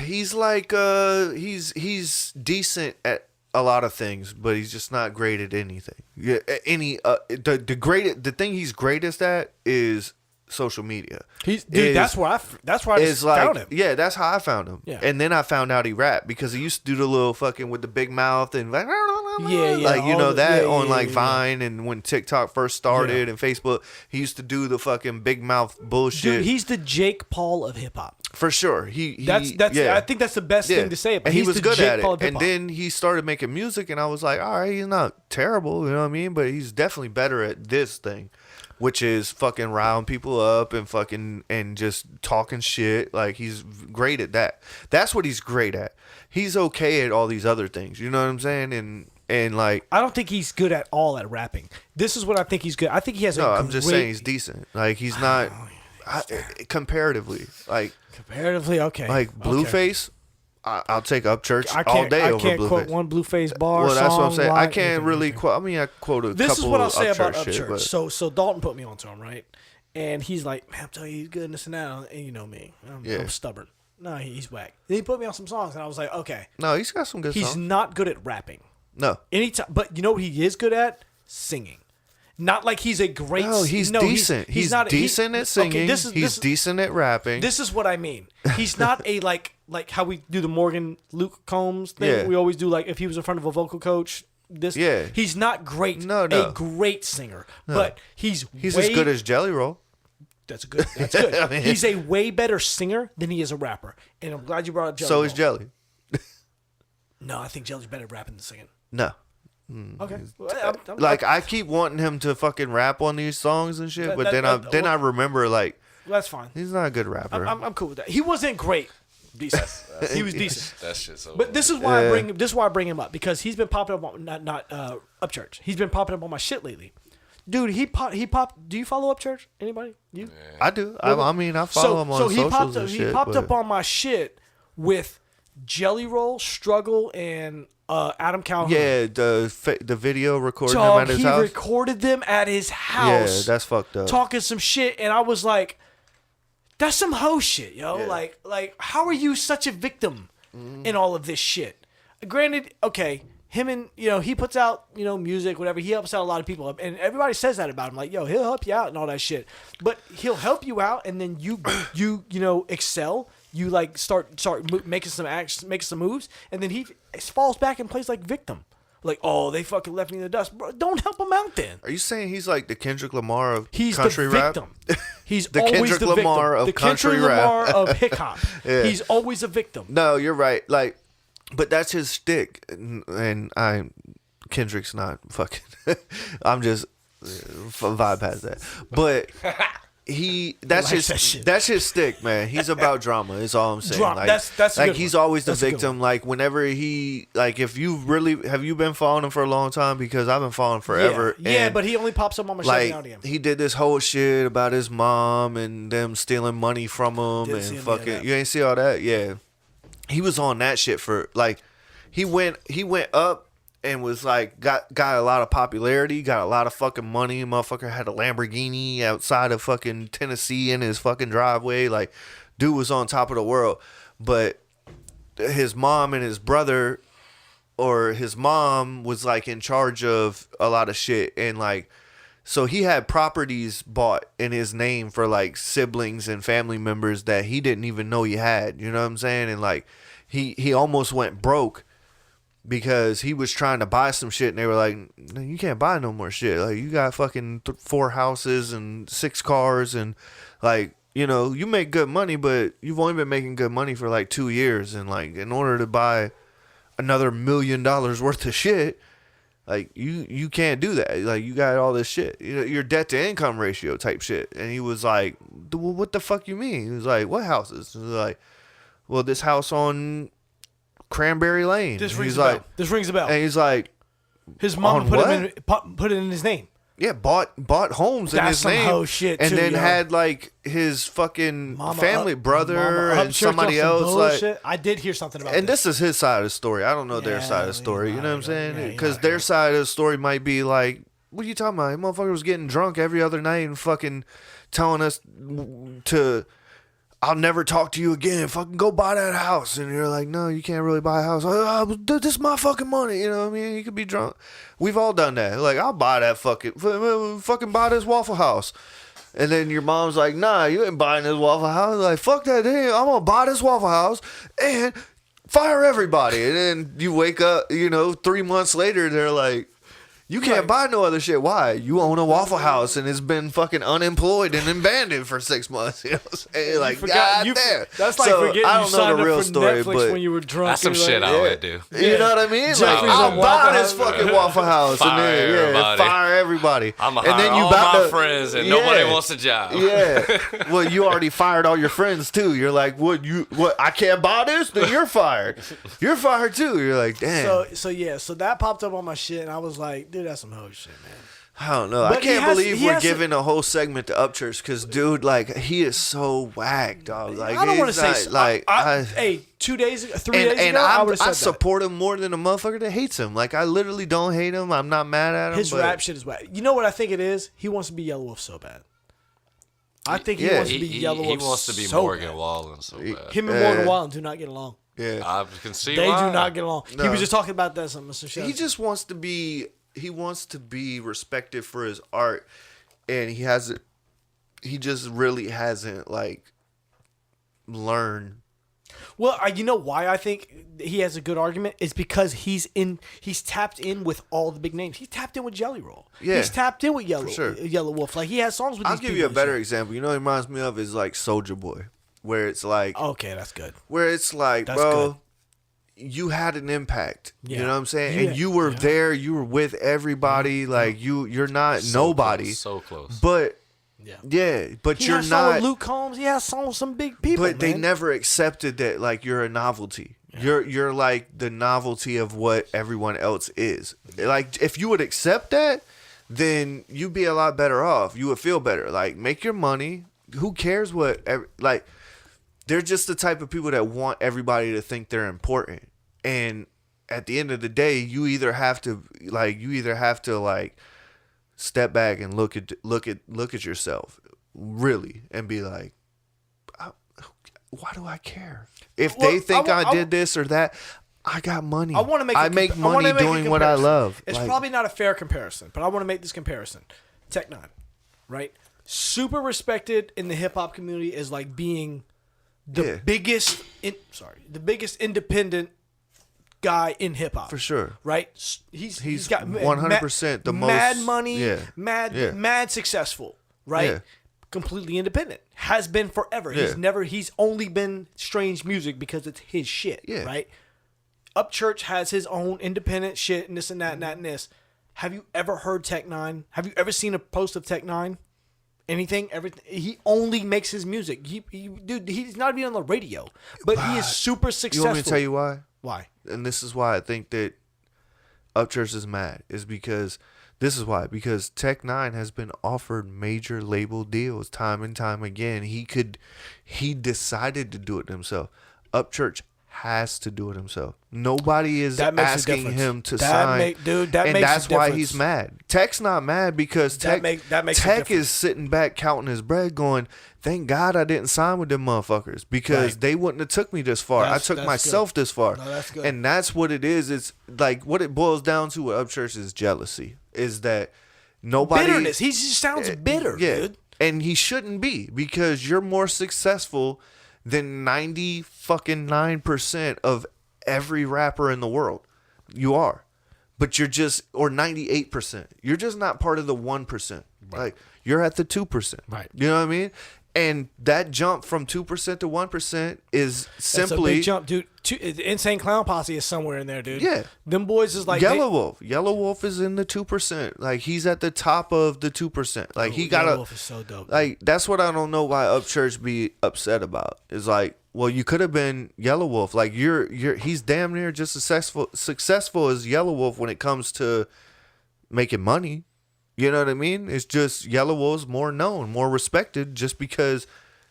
He's like he's decent at a lot of things, but he's just not great at anything. Yeah, the thing he's greatest at is social media. That's where I found him. Yeah, that's how I found him. Yeah. And then I found out he rapped because he used to do the little fucking with the big mouth and like like you know that on like Vine and when TikTok first started and Facebook, he used to do the fucking big mouth bullshit. Dude, he's the Jake Paul of hip hop. For sure. That's I think that's the best thing to say about him. And he was good at it. And then he started making music and I was like, all right, he's not terrible, you know what I mean? But he's definitely better at this thing, which is fucking riling people up and fucking and just talking shit. Like he's great at that. That's what he's great at. He's okay at all these other things. You know what I'm saying? And like I don't think he's good at all at rapping. This is what I think he's good. I think he has I'm just saying he's decent. Like he's not comparatively. Like comparatively, okay. Like Blueface, I'll take Upchurch all day over Blueface. I can't quote one Blueface bar. Well, that's song, what I'm saying. line, I can't really quote. I mean, I quote a this couple. Is what I'll of say about Upchurch. Upchurch. Shit, so Dalton put me onto him, right? And he's like, man, I'm telling you, he's good and this and that. And you know me, I'm stubborn. no, he's whack. Then he put me on some songs, and I was like, okay, No, he's got some good he's songs. not good at rapping. No. Anytime, but you know what he is good at? Singing. Not like he's a great. No, he's decent. He's not decent at singing. Okay, he's decent at rapping. This is what I mean. He's not a like how we do the Morgan Luke Combs thing. Yeah. We always do like if he was in front of a vocal coach. Yeah. He's not great. No. A great singer, but he's as good as Jelly Roll. That's good. That's good. I mean- he's a way better singer than he is a rapper, and I'm glad you brought up Jelly. So Roll. is Jelly. No, I think Jelly's better at rapping than singing. No. Okay, Like I keep wanting him to fucking rap on these songs and shit, but then I remember like that's fine. he's not a good rapper. I'm cool with that. He wasn't great. Decent. He was decent. That shit's so. But this is why I bring him up because he's been popping up on not Upchurch. He's been popping up on my shit lately. Dude, he popped. Do you follow Upchurch? Anybody? You? I do. I mean, I follow him on socials and shit. He popped up on my shit with Jelly Roll, Struggle, and Adam Calhoun. Yeah, the video recording him at his he house. recorded them at his house. Yeah, that's fucked up. Talking some shit, and I was like, "That's some hoe shit, yo." Yeah. Like, how are you such a victim in all of this shit? Granted, okay, him and he puts out music, whatever. He helps out a lot of people, and everybody says that about him. Like, yo, he'll help you out and all that shit. But he'll help you out, and then you excel. You like start making some actions, making some moves, and then he falls back and plays like victim. Like, oh, they fucking left me in the dust. Bro, don't help him out then. Are you saying he's like the Kendrick Lamar of He's country the victim. rap? He's The always Kendrick the Lamar victim. of the country Kendrick rap. Lamar of hip hop. Yeah. He's always a victim. No, you're right. Like, but that's his shtick, and Kendrick's not fucking. I'm just vibe past that, but. That's his stick, man. He's about drama. Is all I'm saying. Drama. Like, That's a like good he's one. always the That's a good victim. one. Like whenever have you been following him for a long time? Because I've been following forever. Yeah, and, but he only pops up on my like Chevy Audio. he did this whole shit about his mom and them stealing money from him Didn't see and any of fucking. that. You ain't see all that? Yeah, he was on that shit for like. He went up. And was like got a lot of popularity, got a lot of fucking money. Motherfucker had a Lamborghini outside of fucking Tennessee in his fucking driveway. Like, dude was on top of the world. But his mom and his brother, or his mom was like in charge of a lot of shit, and like, so he had properties bought in his name for like siblings and family members that he didn't even know he had. You know what I'm saying? And like, he almost went broke. Because he was trying to buy some shit, and they were like, "No, you can't buy no more shit. Like, you got fucking 4 houses and 6 cars, and like, you make good money, but you've only been making good money for like 2 years, and like, in order to buy another $1 million worth of shit, like, you can't do that. Like, you got all this shit, your debt to income ratio type shit." And he was like, "Well, what the fuck you mean?" He was like, "What houses?" He was like, "Well, this house on Cranberry Lane." This rings He's a like, bell. This rings a bell. and he's like, His mom on put it in his name. yeah, bought homes in That's his some name, hoe shit, and too, then yo. had like his fucking Mama family brother and somebody else. Like, I did hear something about and this. this is his side of the story. I don't know their Yeah, side of the story. You know what I'm yeah, saying? yeah, Because yeah. their side of the story might be like, "What are you talking about? That motherfucker was getting drunk every other night and fucking telling us to." "I'll never talk to you again. Fucking go buy that house." And you're like, "No, you can't really buy a house." This is my fucking money. You know what I mean? You could be drunk. We've all done that. Like, "I'll buy that fucking buy this Waffle House." And then your mom's like, "Nah, you ain't buying this Waffle House." Like, "Fuck that. I'm going to buy this Waffle House and fire everybody." And then you wake up, 3 months later, they're like, "You can't buy no other shit." Why? You own a Waffle House and it's been fucking unemployed and abandoned for 6 months. You know what I'm saying? Like, God damn. That's like So, forgetting I you don't know signed the up real for story, Netflix but when you were drunk. That's some You're shit like, I would do. you know what I mean? Like, Jeffrey's I'll on buy Waffle this House. fucking Waffle House. Fire and then, everybody. fire everybody. I'm and hire then you all about my to, friends, and nobody wants a job. Yeah. Well, you already fired all your friends too. You're like, what? I can't buy this? Then you're fired. You're fired too. You're like, damn. So that popped up on my shit, and I was like, dude, that's some hoe shit, man. I don't know. But I can't believe he we're has giving a whole segment to Upchurch because, dude, like, he is so whack, dog. Like, I don't want to he's say not, like, hey, 2 days, 3 days and ago, I would have said I that. support him more than a motherfucker that hates him. Like, I literally don't hate him. I'm not mad at him. His but rap shit is whack. You know what I think it is? He wants to be Yellow Wolf so bad. I think he Yeah. wants to be Yellow He Wolf. wants to be so Morgan bad. Wallen so bad. Him and Morgan Wallen do not get along. Yeah. I can see They why. do not get along. He No. was just talking about that something, Mr. Shell. He just wants to be. He wants to be respected for his art, and he hasn't. He just really hasn't like learned. Well, you know why I think he has a good argument is because he's tapped in with all the big names. He's tapped in with Jelly Roll. Yeah, He's tapped in with sure. Yellow Wolf. Like he has songs with. I'll these give you a people better and example. You know, what it reminds me of is like Soldier Boy, where it's like, shit. Okay, that's good. bro, good. you had an impact. Yeah. You know what I'm saying? Yeah. And you were there. You were with everybody. Like you're not So nobody. close, so close. But Yeah. but He you're has song not. with Luke Combs. He has songs with some big people. But they man. never accepted that like you're a novelty. You're like the novelty of what everyone else is. Like if you would accept that, then you'd be a lot better off. You would feel better. Like make your money. Who cares what like they're just the type of people that want everybody to think they're important. And at the end of the day, you either have to step back and look at yourself really and be like, why do I care? If Well, they think I I did this or that, I got money. I want to make. I make money doing what I love. It's Like, probably not a fair comparison, but I want to make this comparison. Tech Nine, right? Super respected in the hip hop community as like being the biggest. The biggest independent guy in hip hop for sure. right? He's got 100% the most mad money, yeah. mad successful, right? Yeah. Completely independent, has been forever. Yeah. He's only been strange music because it's his shit, Yeah. right? Upchurch has his own independent shit and this and that and that and this. Have you ever heard Tech Nine? Have you ever seen a post of Tech Nine? Anything, everything. He only makes his music. Dude, he's not even on the radio, but he is super successful. You want me to tell you why? Why? And this is why I think that Upchurch is mad. Is because this is why. Because Tech Nine has been offered major label deals time and time again. He decided to do it himself. Upchurch has to do it himself. Nobody is asking him to sign. And that's why he's mad. Tech's not mad because Tech is sitting back counting his bread going, thank God I didn't sign with them motherfuckers because they wouldn't have took me this far. I took myself this far. No, that's good. And that's what it is. It's like what it boils down to with Upchurch is jealousy. Is that nobody... Bitterness. He just sounds bitter, dude. And he shouldn't be because you're more successful than 99% of every rapper in the world. You are. But you're just, or 98%. You're just not part of the 1%. Right. Like, you're at the 2%. Right. You know what I mean? And that jump from 2% to 1% is simply... That's a big jump, dude. The Insane Clown Posse is somewhere in there, dude. Yeah. Them boys is like... Yellow Wolf. Yellow Wolf is in the 2%. Like, he's at the top of the 2%. Like, he got Yellow Wolf is so dope. Like, that's what I don't know why Upchurch be upset about. Is like, well, you could have been Yellow Wolf. Like, he's damn near just as successful as Yellow Wolf when it comes to making money. You know what I mean? It's just Yellow Wolf's more known, more respected, just because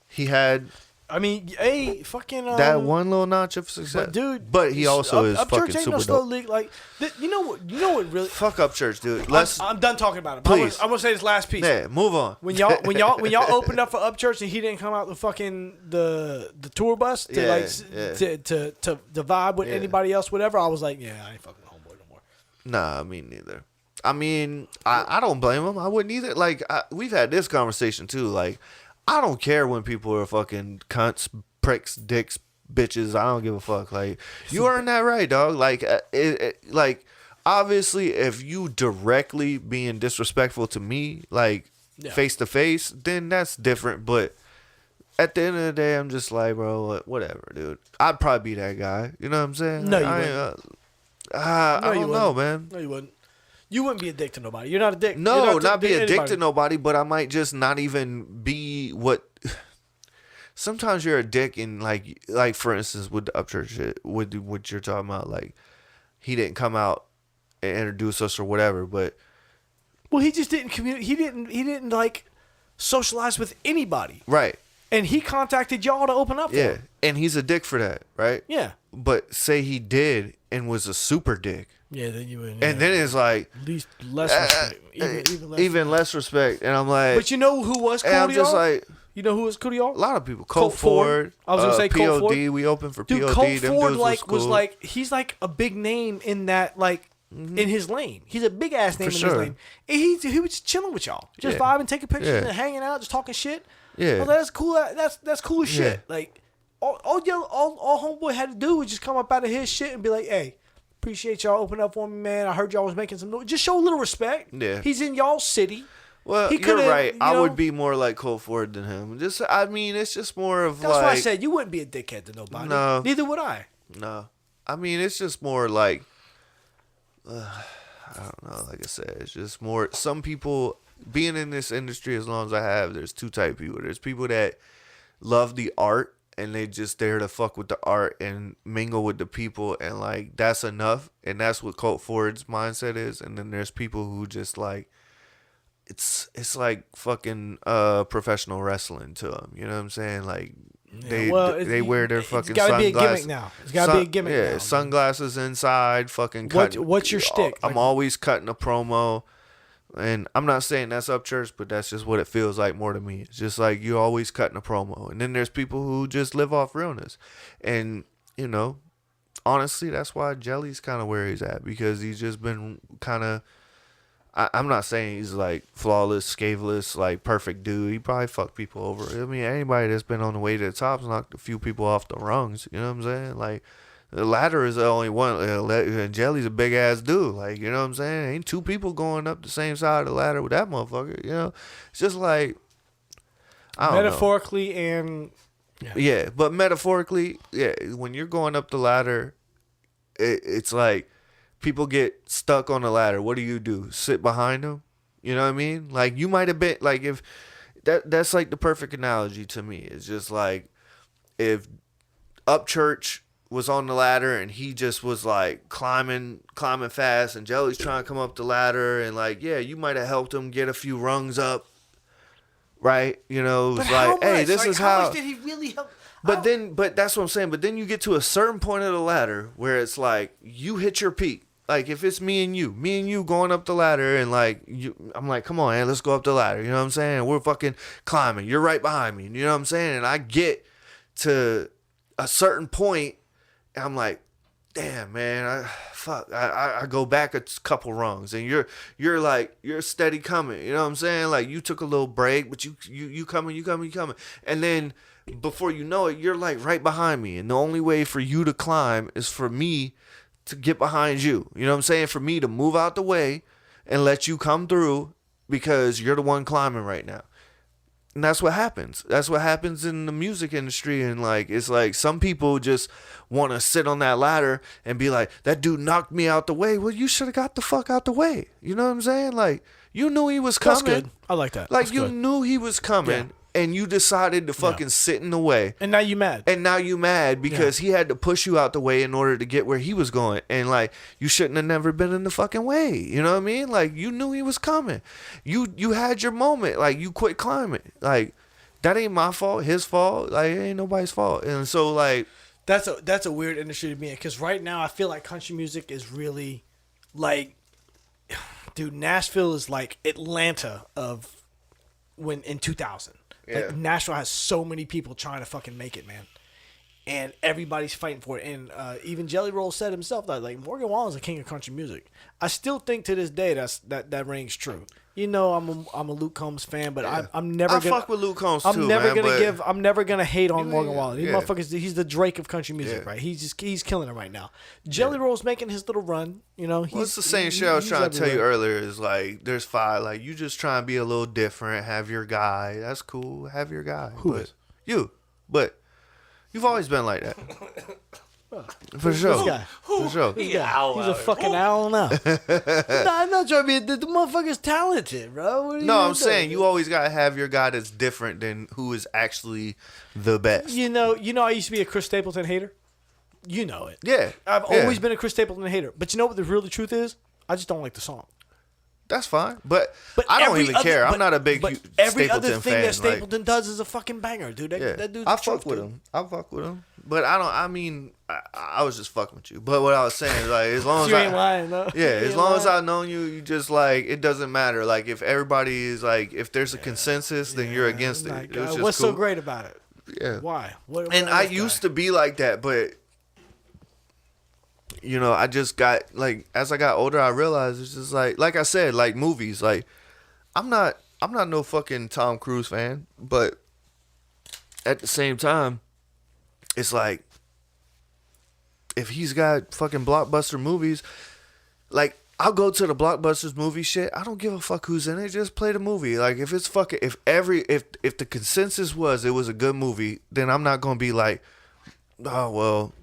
he had... I mean, hey, fucking... that one little notch of success. But, dude... But he also is fucking Upchurch ain't super no slow dope. league. Like, you know what really... Fuck Upchurch, dude. I'm done talking about it. Please. I'm gonna say this last piece. Yeah, move on. When y'all opened up for Upchurch and he didn't come out the fucking the tour bus to to vibe with anybody else, whatever, I was like, yeah, I ain't fucking homeboy no more. Nah, me neither. I mean, I don't blame him. I wouldn't either. Like, we've had this conversation too. Like, I don't care when people are fucking cunts, pricks, dicks, bitches. I don't give a fuck. Like, you earned that right, dog. Like, like, obviously, if you directly being disrespectful to me, like, face to face, then that's different. But at the end of the day, I'm just like, bro, whatever, dude. I'd probably be that guy. You know what I'm saying? No, like, you wouldn't. I don't know, man. No, you wouldn't. You wouldn't be a dick to nobody. You're not a dick. No, not be a dick anybody. to nobody, but I might just not even be what. Sometimes you're a dick, and like for instance, with the Upchurch shit, with what you're talking about, like he didn't come out and introduce us or whatever, but well, he just didn't communicate. He didn't like socialize with anybody, right? And he contacted y'all to open up for him. And he's a dick for that, right? Yeah. But say he did and was a super dick. Yeah, then you would. And then it's like less respect, even less. Less respect, and I'm like, But you know who was cool? And I'm just y'all? like, You know who was cool to y'all? A lot of people. Colt Colt Ford. I was gonna say Colt POD. Ford. We opened for Dude, POD. Colt Them Ford dudes like was cool. like he's like a big name in that like in his lane. He's a big ass name in his lane. And he was just chilling with y'all, just vibing, taking pictures, and hanging out, just talking shit. Yeah, well, that's cool. That's cool as shit. Like all homeboy had to do was just come up out of his shit and be like, hey. Appreciate y'all opening up for me, man. I heard y'all was making some noise. Just show a little respect. Yeah. He's in y'all's city. Well, you're right. I would be more like Colt Ford than him. I mean, it's just more of That's why I said you wouldn't be a dickhead to nobody. No. Neither would I. No. I mean, it's just more like, I don't know. Like I said, it's just more, some people, being in this industry as long as I have, there's two type of people. There's people that love the art and they just there to fuck with the art and mingle with the people and like that's enough, and that's what Colt Ford's mindset is. And then there's people who just like it's like fucking professional wrestling to them. You know what I'm saying? Like they wear their fucking it's gotta sunglasses. be a gimmick now. It's gotta be a gimmick now. Yeah, sunglasses inside. Fucking cutting. What's your shtick? I'm always cutting a promo. And I'm not saying that's up church, but that's just what it feels like more to me. It's just like you're always cutting a promo. And then there's people who just live off realness. And, you know, honestly, that's why Jelly's kind of where he's at. Because he's just been kind of, I'm not saying he's like flawless, scaveless, like perfect dude. He probably fucked people over. I mean, anybody that's been on the way to the top's knocked a few people off the rungs. You know what I'm saying? Like, the ladder is the only one. And Jelly's a big ass dude. Like, you know what I'm saying? Ain't two people going up the same side of the ladder with that motherfucker. You know, it's just like I don't metaphorically know. And yeah, but metaphorically, yeah. When you're going up the ladder, it's like people get stuck on the ladder. What do? Sit behind them? You know what I mean? Like you might have been like if that's like the perfect analogy to me. It's just like if Upchurch was on the ladder and he just was like climbing fast and Jelly's trying to come up the ladder and like, yeah, you might have helped him get a few rungs up, right? You know, it was like, hey, this is how much did he really help? But that's what I'm saying. But then you get to a certain point of the ladder where it's like you hit your peak. Like if it's me and you going up the ladder and like I'm like, come on, man, let's go up the ladder. You know what I'm saying? We're fucking climbing. You're right behind me. You know what I'm saying? And I get to a certain point and I'm like, damn, man, I go back a couple rungs, and you're like, you're steady coming. You know what I'm saying? Like you took a little break, but you coming, and then before you know it, you're like right behind me, and the only way for you to climb is for me to get behind you. You know what I'm saying? For me to move out the way and let you come through because you're the one climbing right now. And that's what happens. That's what happens in the music industry. And like, it's like some people just want to sit on that ladder and be like, that dude knocked me out the way. Well, you should have got the fuck out the way. You know what I'm saying? Like, you knew he was coming. That's good. I like that. Like, That's you good. knew he was coming. And you decided to fucking sit in the way. And now you mad. Because he had to push you out the way in order to get where he was going. And like, you shouldn't have never been in the fucking way. You know what I mean? Like, you knew he was coming. You had your moment. Like, you quit climbing. Like, that ain't my fault, his fault. Like, it ain't nobody's fault. And so like, that's a weird industry to be in. Because right now I feel like country music is really like, dude, Nashville is like Atlanta of when in 2000. Like Nashville has so many people trying to fucking make it, man, and everybody's fighting for it. And even Jelly Roll said himself that like Morgan Wallen's the king of country music. I still think to this day that rings true. You know, I'm a Luke Combs fan, but I'm never. I fuck with Luke Combs too, I'm never man, gonna I'm never gonna hate on Morgan Wallen. These yeah. motherfuckers, he's the Drake of country music, right? He's killing it right now. Jelly Roll's making his little run. You know, it's the same shit I was trying to tell you earlier. Is like there's five. Like you just try and be a little different. Have your guy. That's cool. Have your guy. Who is you? But you've always been like that. For sure. This guy. For sure. He's a fucking owl now. I'm not trying to be. The motherfucker's talented, bro. No, I'm saying you always gotta have your guy that's different than who is actually the best. You know. I used to be a Chris Stapleton hater. You know it. Yeah. I've always been a Chris Stapleton hater. But you know what the real truth is? I just don't like the song. That's fine, but But I don't every even other- care. but- I'm not a big but every Stapleton other thing fan. that Stapleton does is a fucking banger, dude. That dude's I the truth, fuck with dude. him. I fuck with him. But I mean, I was just fucking with you. But what I was saying is like, as long as You ain't lying, though. yeah, You as ain't long as lying. I've known you, you just like it doesn't matter. Like if everybody is like, if there's a consensus, then you're against it. Like, It was just what's cool. so great about it? Yeah. Why? What And I used to be like that, but you know, I just got like as I got older, I realized it's just like I said, like movies. Like I'm not no fucking Tom Cruise fan, but at the same time, it's like if he's got fucking blockbuster movies, like I'll go to the blockbusters movie shit. I don't give a fuck who's in it. Just play the movie. Like if it's fucking if the consensus was it was a good movie, then I'm not gonna be like, oh well,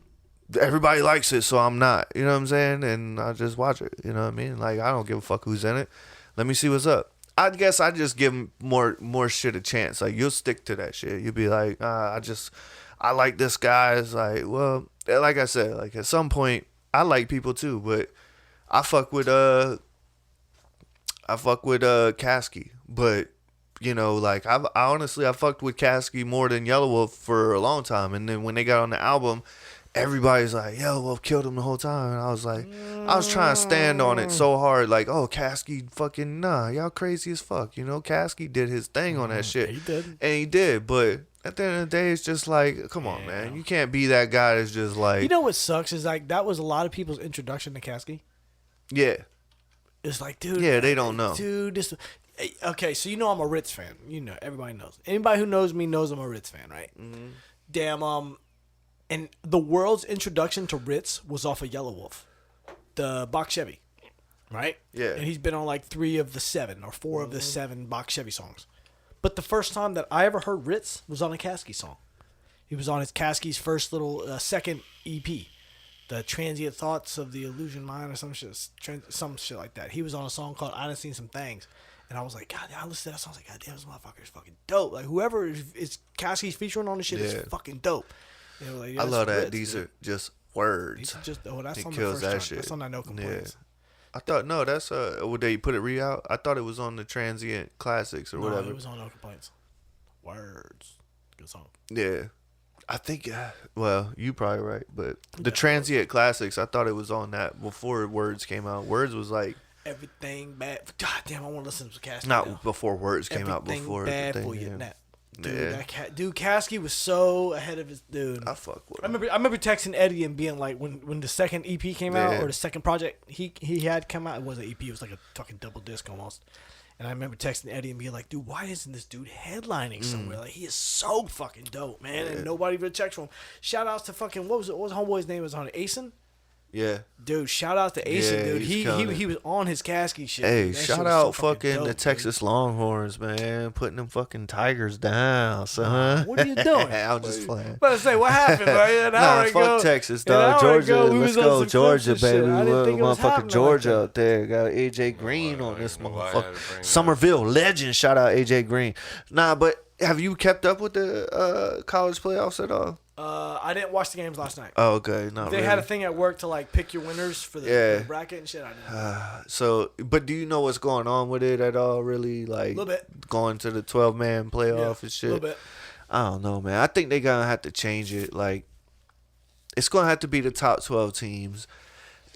everybody likes it, so I'm not. You know what I'm saying? And I just watch it. You know what I mean? Like I don't give a fuck who's in it. Let me see what's up. I guess I just give more shit a chance. Like you'll stick to that shit. You'll be like, I like this guy. It's like, well, like I said, like at some point I like people too, but I fuck with Kasky. But you know, like I honestly fucked with Kasky more than Yellow Wolf for a long time, and then when they got on the album, everybody's like, Yellow Wolf killed him the whole time. And I was like, I was trying to stand on it so hard. Like, oh, Kasky fucking, nah, y'all crazy as fuck. You know, Kasky did his thing on that shit. He did. And he did. But at the end of the day, it's just like, come on, man. You can't be that guy that's just like. You know what sucks is like that was a lot of people's introduction to Kasky. Yeah. It's like, dude. Yeah, they don't know. Dude, this. Okay, so you know I'm a Ritz fan. You know, everybody knows. Anybody who knows me knows I'm a Ritz fan, right? Mm-hmm. Damn. And the world's introduction to Ritz was off of Yellow Wolf, the Bach Chevy, right? Yeah. And he's been on like 3 of the 7 or 4 of the 7 Bach Chevy songs. But the first time that I ever heard Ritz was on a Kasky song. He was on his Kasky's first little second EP, the Transient Thoughts of the Illusion Mind or some shit like that. He was on a song called I Done Seen Some Things. And I was like, God, I listened to that song. I was like, God damn, this motherfucker is fucking dope. Like, whoever is Kasky's featuring on this shit is fucking dope. You know, like, I love that. Ritz, These dude. are just words. These are just, that's He on the kills first that time. shit. That's on that No Complaints. I thought, no, that's, would they put it re-out? I thought it was on the Transient Classics or whatever. No, it was on No Complaints. Words. Good song. Yeah. I think, well, you probably right, but the Transient Classics, I thought it was on that before Words came out. Words was like, Everything bad. God damn, I want to listen to Kasky. not now. before Words came out, Everything before bad the for thing, you. yeah. Nah. Dude, Yeah. dude, Kasky was so ahead of his dude. I fuck with I remember texting Eddie and being like, when the second EP came out Yeah. or the second project he had come out, it wasn't an EP, it was like a fucking double disc almost. And I remember texting Eddie and being like, dude, why isn't this dude headlining somewhere? Like, he is so fucking dope, man. And nobody really checks for him. Shout outs to fucking, what was homeboy's name was on it? Asen? Yeah. Dude, shout out to Asen, Yeah, dude. he's killing He it. was on his Kasky shit. Hey, dude. That shit shout was out so fucking dope, the dude. Texas Longhorns, man. Putting them fucking Tigers down, son. What are you doing? I'm just playing. But I say, what happened, bro? An hour Nah, ago, fuck Texas, an hour dog. Georgia, ago, we let's was on go. some Georgia, clips and shit. baby. I didn't think it was Motherfucking happening Georgia like that. out there. Got AJ Green on this I had to motherfucker. bring Somerville legend. Shout out AJ Green. Nah, but have you kept up with the college playoffs at all? I didn't watch the games last night. Oh, okay. No, They had a thing at work to like pick your winners for the bracket and shit. I didn't. So, but do you know what's going on with it at all? Really, like Little bit. going to the 12-man playoff and shit. A little bit. I don't know, man. I think they're gonna have to change it. Like, it's gonna have to be the top 12 teams.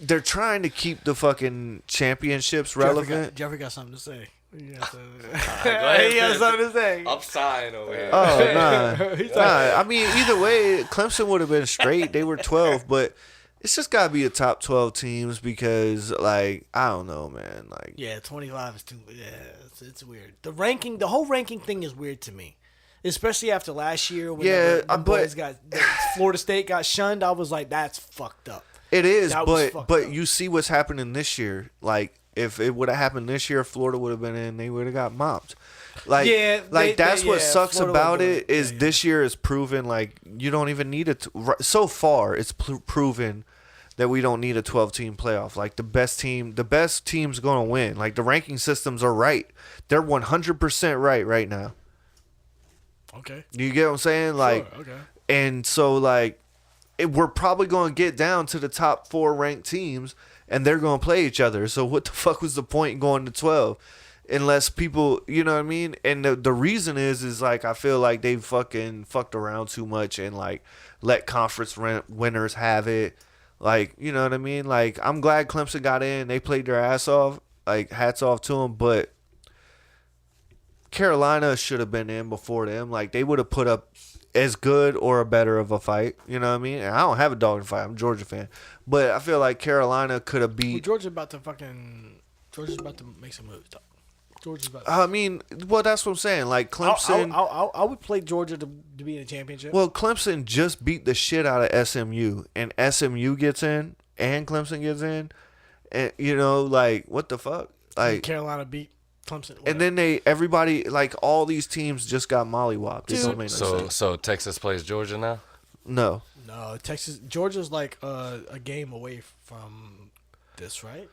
They're trying to keep the fucking championships relevant. Jeffrey got something to say. He got Go ahead, he got finish. something to say. I'm sighing over here. Oh nah. I mean, either way, Clemson would have been straight. They were 12, but it's just gotta be the top 12 teams because, like, I don't know, man. Like, Yeah, 25 is too. Yeah, it's weird. The whole ranking thing is weird to me, especially after last year when the but- boys Florida State got shunned. I was like, that's fucked up. it is, That was but fucked up. you see what's happening this year. Like, if it would have happened this year, Florida would have been in. They would have got mopped. Like, Yeah, that's what sucks Florida about would do it is this year is proven like you don't even need it. So far, it's proven that we don't need a 12-team playoff. Like the best team's going to win. Like the ranking systems are right. They're 100% right now. Okay. You get what I'm saying? Like, Sure, okay. and so like we're probably going to get down to the top 4 ranked teams. and they're gonna play each other. So what the fuck was the point in going to 12? Unless people, you know what I mean? And the reason is like I feel like they fucking fucked around too much and like let conference winners have it. Like, you know what I mean? Like, I'm glad Clemson got in. They played their ass off. Like, hats off to them. But Carolina should have been in before them. Like, they would have put up as good or a better of a fight. You know what I mean? And I don't have a dog in the fight. I'm a Georgia fan. But I feel like Carolina could have beat. Georgia's about to make some moves, dog. Georgia's about to. I mean, well, that's what I'm saying. Like, Clemson. I would play Georgia to be in a championship. Well, Clemson just beat the shit out of SMU, and SMU gets in, and Clemson gets in, and you know, like, what the fuck? Like, Carolina beat Clemson, whatever. And then everybody, like, all these teams just got mollywopped. It don't make no sense. So Texas plays Georgia now? No, Georgia's like a game away from this, right?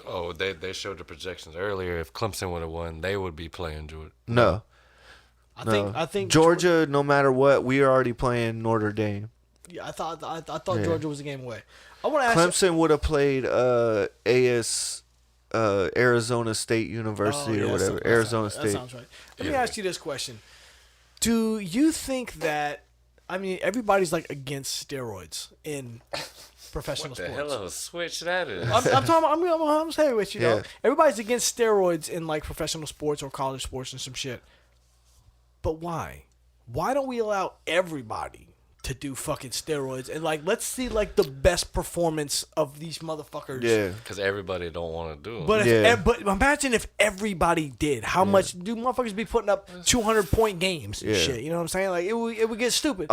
Oh, they showed the projections earlier. If Clemson would have won, they would be playing Georgia. no. I think Georgia, no matter what, we are already playing Notre Dame. Yeah, I thought Georgia was a game away. I want to ask Clemson would have played Arizona State University or whatever. Arizona State. That sounds right. Let me ask you this question: do you think that? I mean, everybody's like against steroids in professional What the sports. hell of a switch that is? I'm talking. I'm saying with you. Yeah. Know? Everybody's against steroids in like professional sports or college sports and some shit. But why? Why don't we allow everybody to do fucking steroids and like let's see like the best performance of these motherfuckers? Yeah. Because everybody don't want to do it. But but imagine if everybody did. How much do motherfuckers be putting up 200-point games and shit? You know what I'm saying? Like it would get stupid.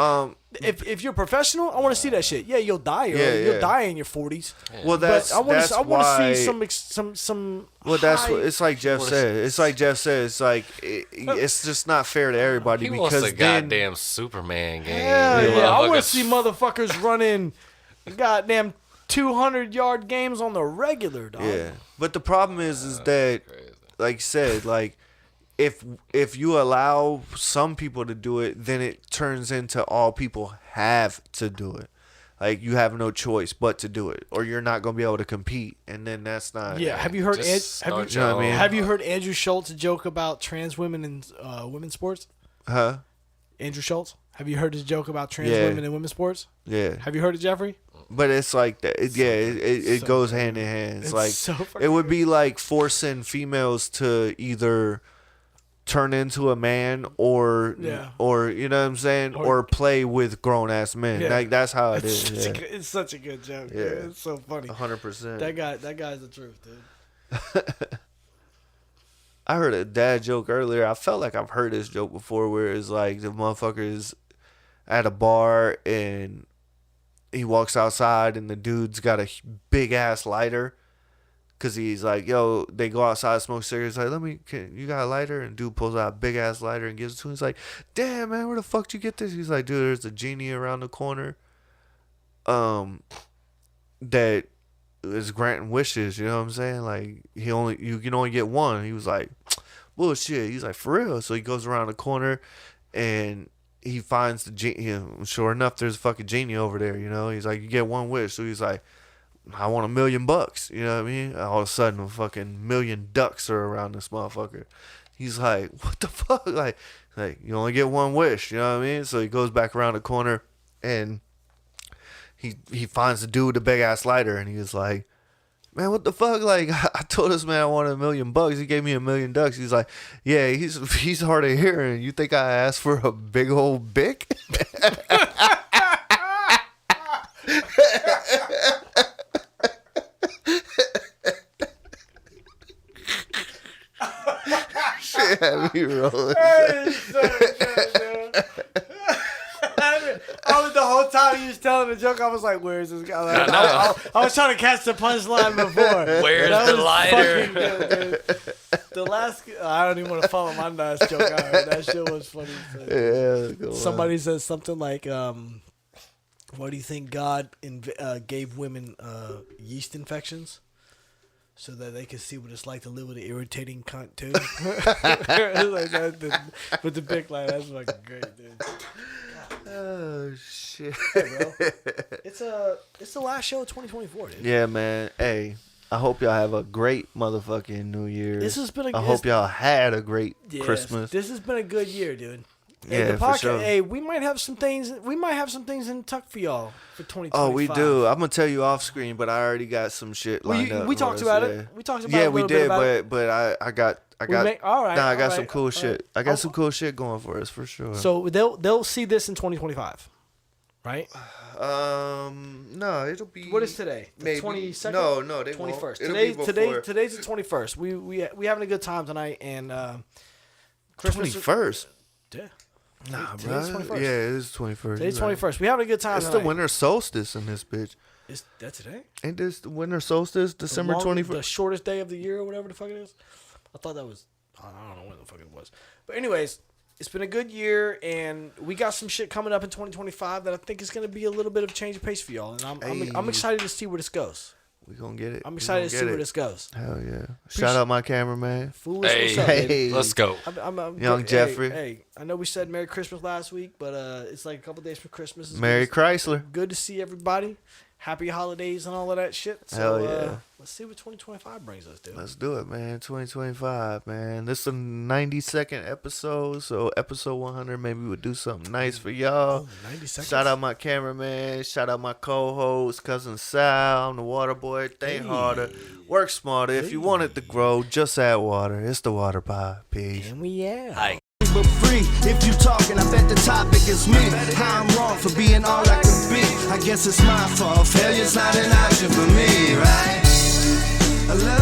If you're a professional, I want to see that shit. Yeah, you'll die. You'll die in your 40s. Well, that's I want why. to see some. Well, that's what it's like. Jeff said. It's like Jeff said. It's like it's just not fair to everybody he because wants a goddamn Superman game. Hell You yeah, I want to motherfuckers- see motherfuckers running goddamn 200-yard games on the regular, dog. Yeah, but the problem is that, like you said, like if you allow some people to do it, then it turns into all people have to do it. Like you have no choice but to do it, or you're not gonna be able to compete, and then that's not. Yeah, have you heard? Just Have you, start your know what I mean? have you heard Andrew Schultz joke about trans women in women's sports? Huh? Andrew Schultz. Have you heard his joke about trans Yeah. women in women's sports? Yeah, Have you heard it, Jeffrey? but it's like that. It So goes good. hand in hand. It's It's like so fucking it would be like forcing females to either turn into a man or Yeah. you know what I'm saying, or play with grown ass men. Yeah. Like that's how it is. It's such a good joke. Yeah. Dude. It's so funny. 100%. That guy's the truth, dude. I heard a dad joke earlier. I felt like I've heard this joke before where it's like the motherfucker's at a bar and he walks outside and the dude's got a big ass lighter because he's like, yo, they go outside, smoke cigarettes. Like, you got a lighter? And dude pulls out a big ass lighter and gives it to him. He's like, damn, man, where the fuck did you get this? He's like, dude, there's a genie around the corner that is granting wishes, you know what I'm saying? Like you can only get one. He was like, bullshit. He's like, for real. So he goes around the corner and he finds the genie. Sure enough, there's a fucking genie over there, you know? He's like, you get one wish. So he's like, I want $1 million, you know what I mean? All of a sudden, a fucking million ducks are around this motherfucker. He's like, what the fuck? Like you only get one wish, you know what I mean? So he goes back around the corner and he finds the dude with the big ass lighter and he was like, man, what the fuck? Like, I told this man I wanted $1 million. He gave me $1 million. He's like, yeah, he's hard of hearing. You think I asked for a big old bick? Shit had me rolling. The whole time he was telling the joke, I was like, "Where is this guy?" Like, I was trying to catch the punchline before. Where's That the was lighter? fucking good, dude. The last, I don't even want to follow my last joke. I heard that shit was funny. Yeah, go on. Somebody says something like, "Why do you think God gave women yeast infections?" So that they could see what it's like to live with an irritating cunt too. Like that, with the big line, that's fucking great, dude. Oh shit. Hey, bro. It's the last show of 2024, dude. Yeah, man. Hey, I hope y'all have a great motherfucking New Year's. This has been I hope y'all had a great yes, Christmas. This has been a good year, dude. Yeah, Hey, the podcast, for sure. Hey, we might have some things. We might have some things in tuck for y'all for 2025. Oh, we do. I'm gonna tell you off screen, but I already got some shit lined up. We talked for us, about yeah. it. We talked about Yeah, it a we little bit did, about it. but I got All right. nah, I got all some right, cool all shit. right. I got some cool shit going for us for sure. So they'll see this in 2025. Right? No, it'll be. What is today? The maybe. 22nd? No, they 21st. won't. It'll be before. Today's the 21st. We having a good time tonight and Christmas. 21st. Yeah. Nah, Today's bro. 21st. Yeah, it is 21st. Today's You right. 21st. We having a good time It's tonight. the winter solstice in this bitch. Is that today? Ain't this the winter solstice? December 21st. The shortest day of the year or whatever the fuck it is. I thought that was. I don't know what the fuck it was. But anyways, it's been a good year, and we got some shit coming up in 2025 that I think is going to be a little bit of change of pace for y'all, and I'm excited to see where this goes. We gonna get it. I'm excited to see where this goes. Hell yeah! Shout out my cameraman. Foolish, Hey, what's up, baby? let's go. I'm Young good. Jeffrey. Hey, I know we said Merry Christmas last week, but it's like a couple days for Christmas. It's Merry good Chrysler. good to see everybody. Happy holidays and all of that shit. So, Hell yeah. Let's see what 2025 brings us, dude. Let's do it, man. 2025, man. This is the 92nd episode, so episode 100, maybe we'll do something nice for y'all. 90 seconds. Shout out my cameraman. Shout out my co-host, cousin Sal. I'm the water boy. Think harder, work smarter. If you want it to grow, just add water. It's the water pie. Peace. And we out. Aye. But free, if you talking, I bet the topic is me. How I'm wrong for being all I could be. I guess it's my fault. Failure's not an option for me, right? I love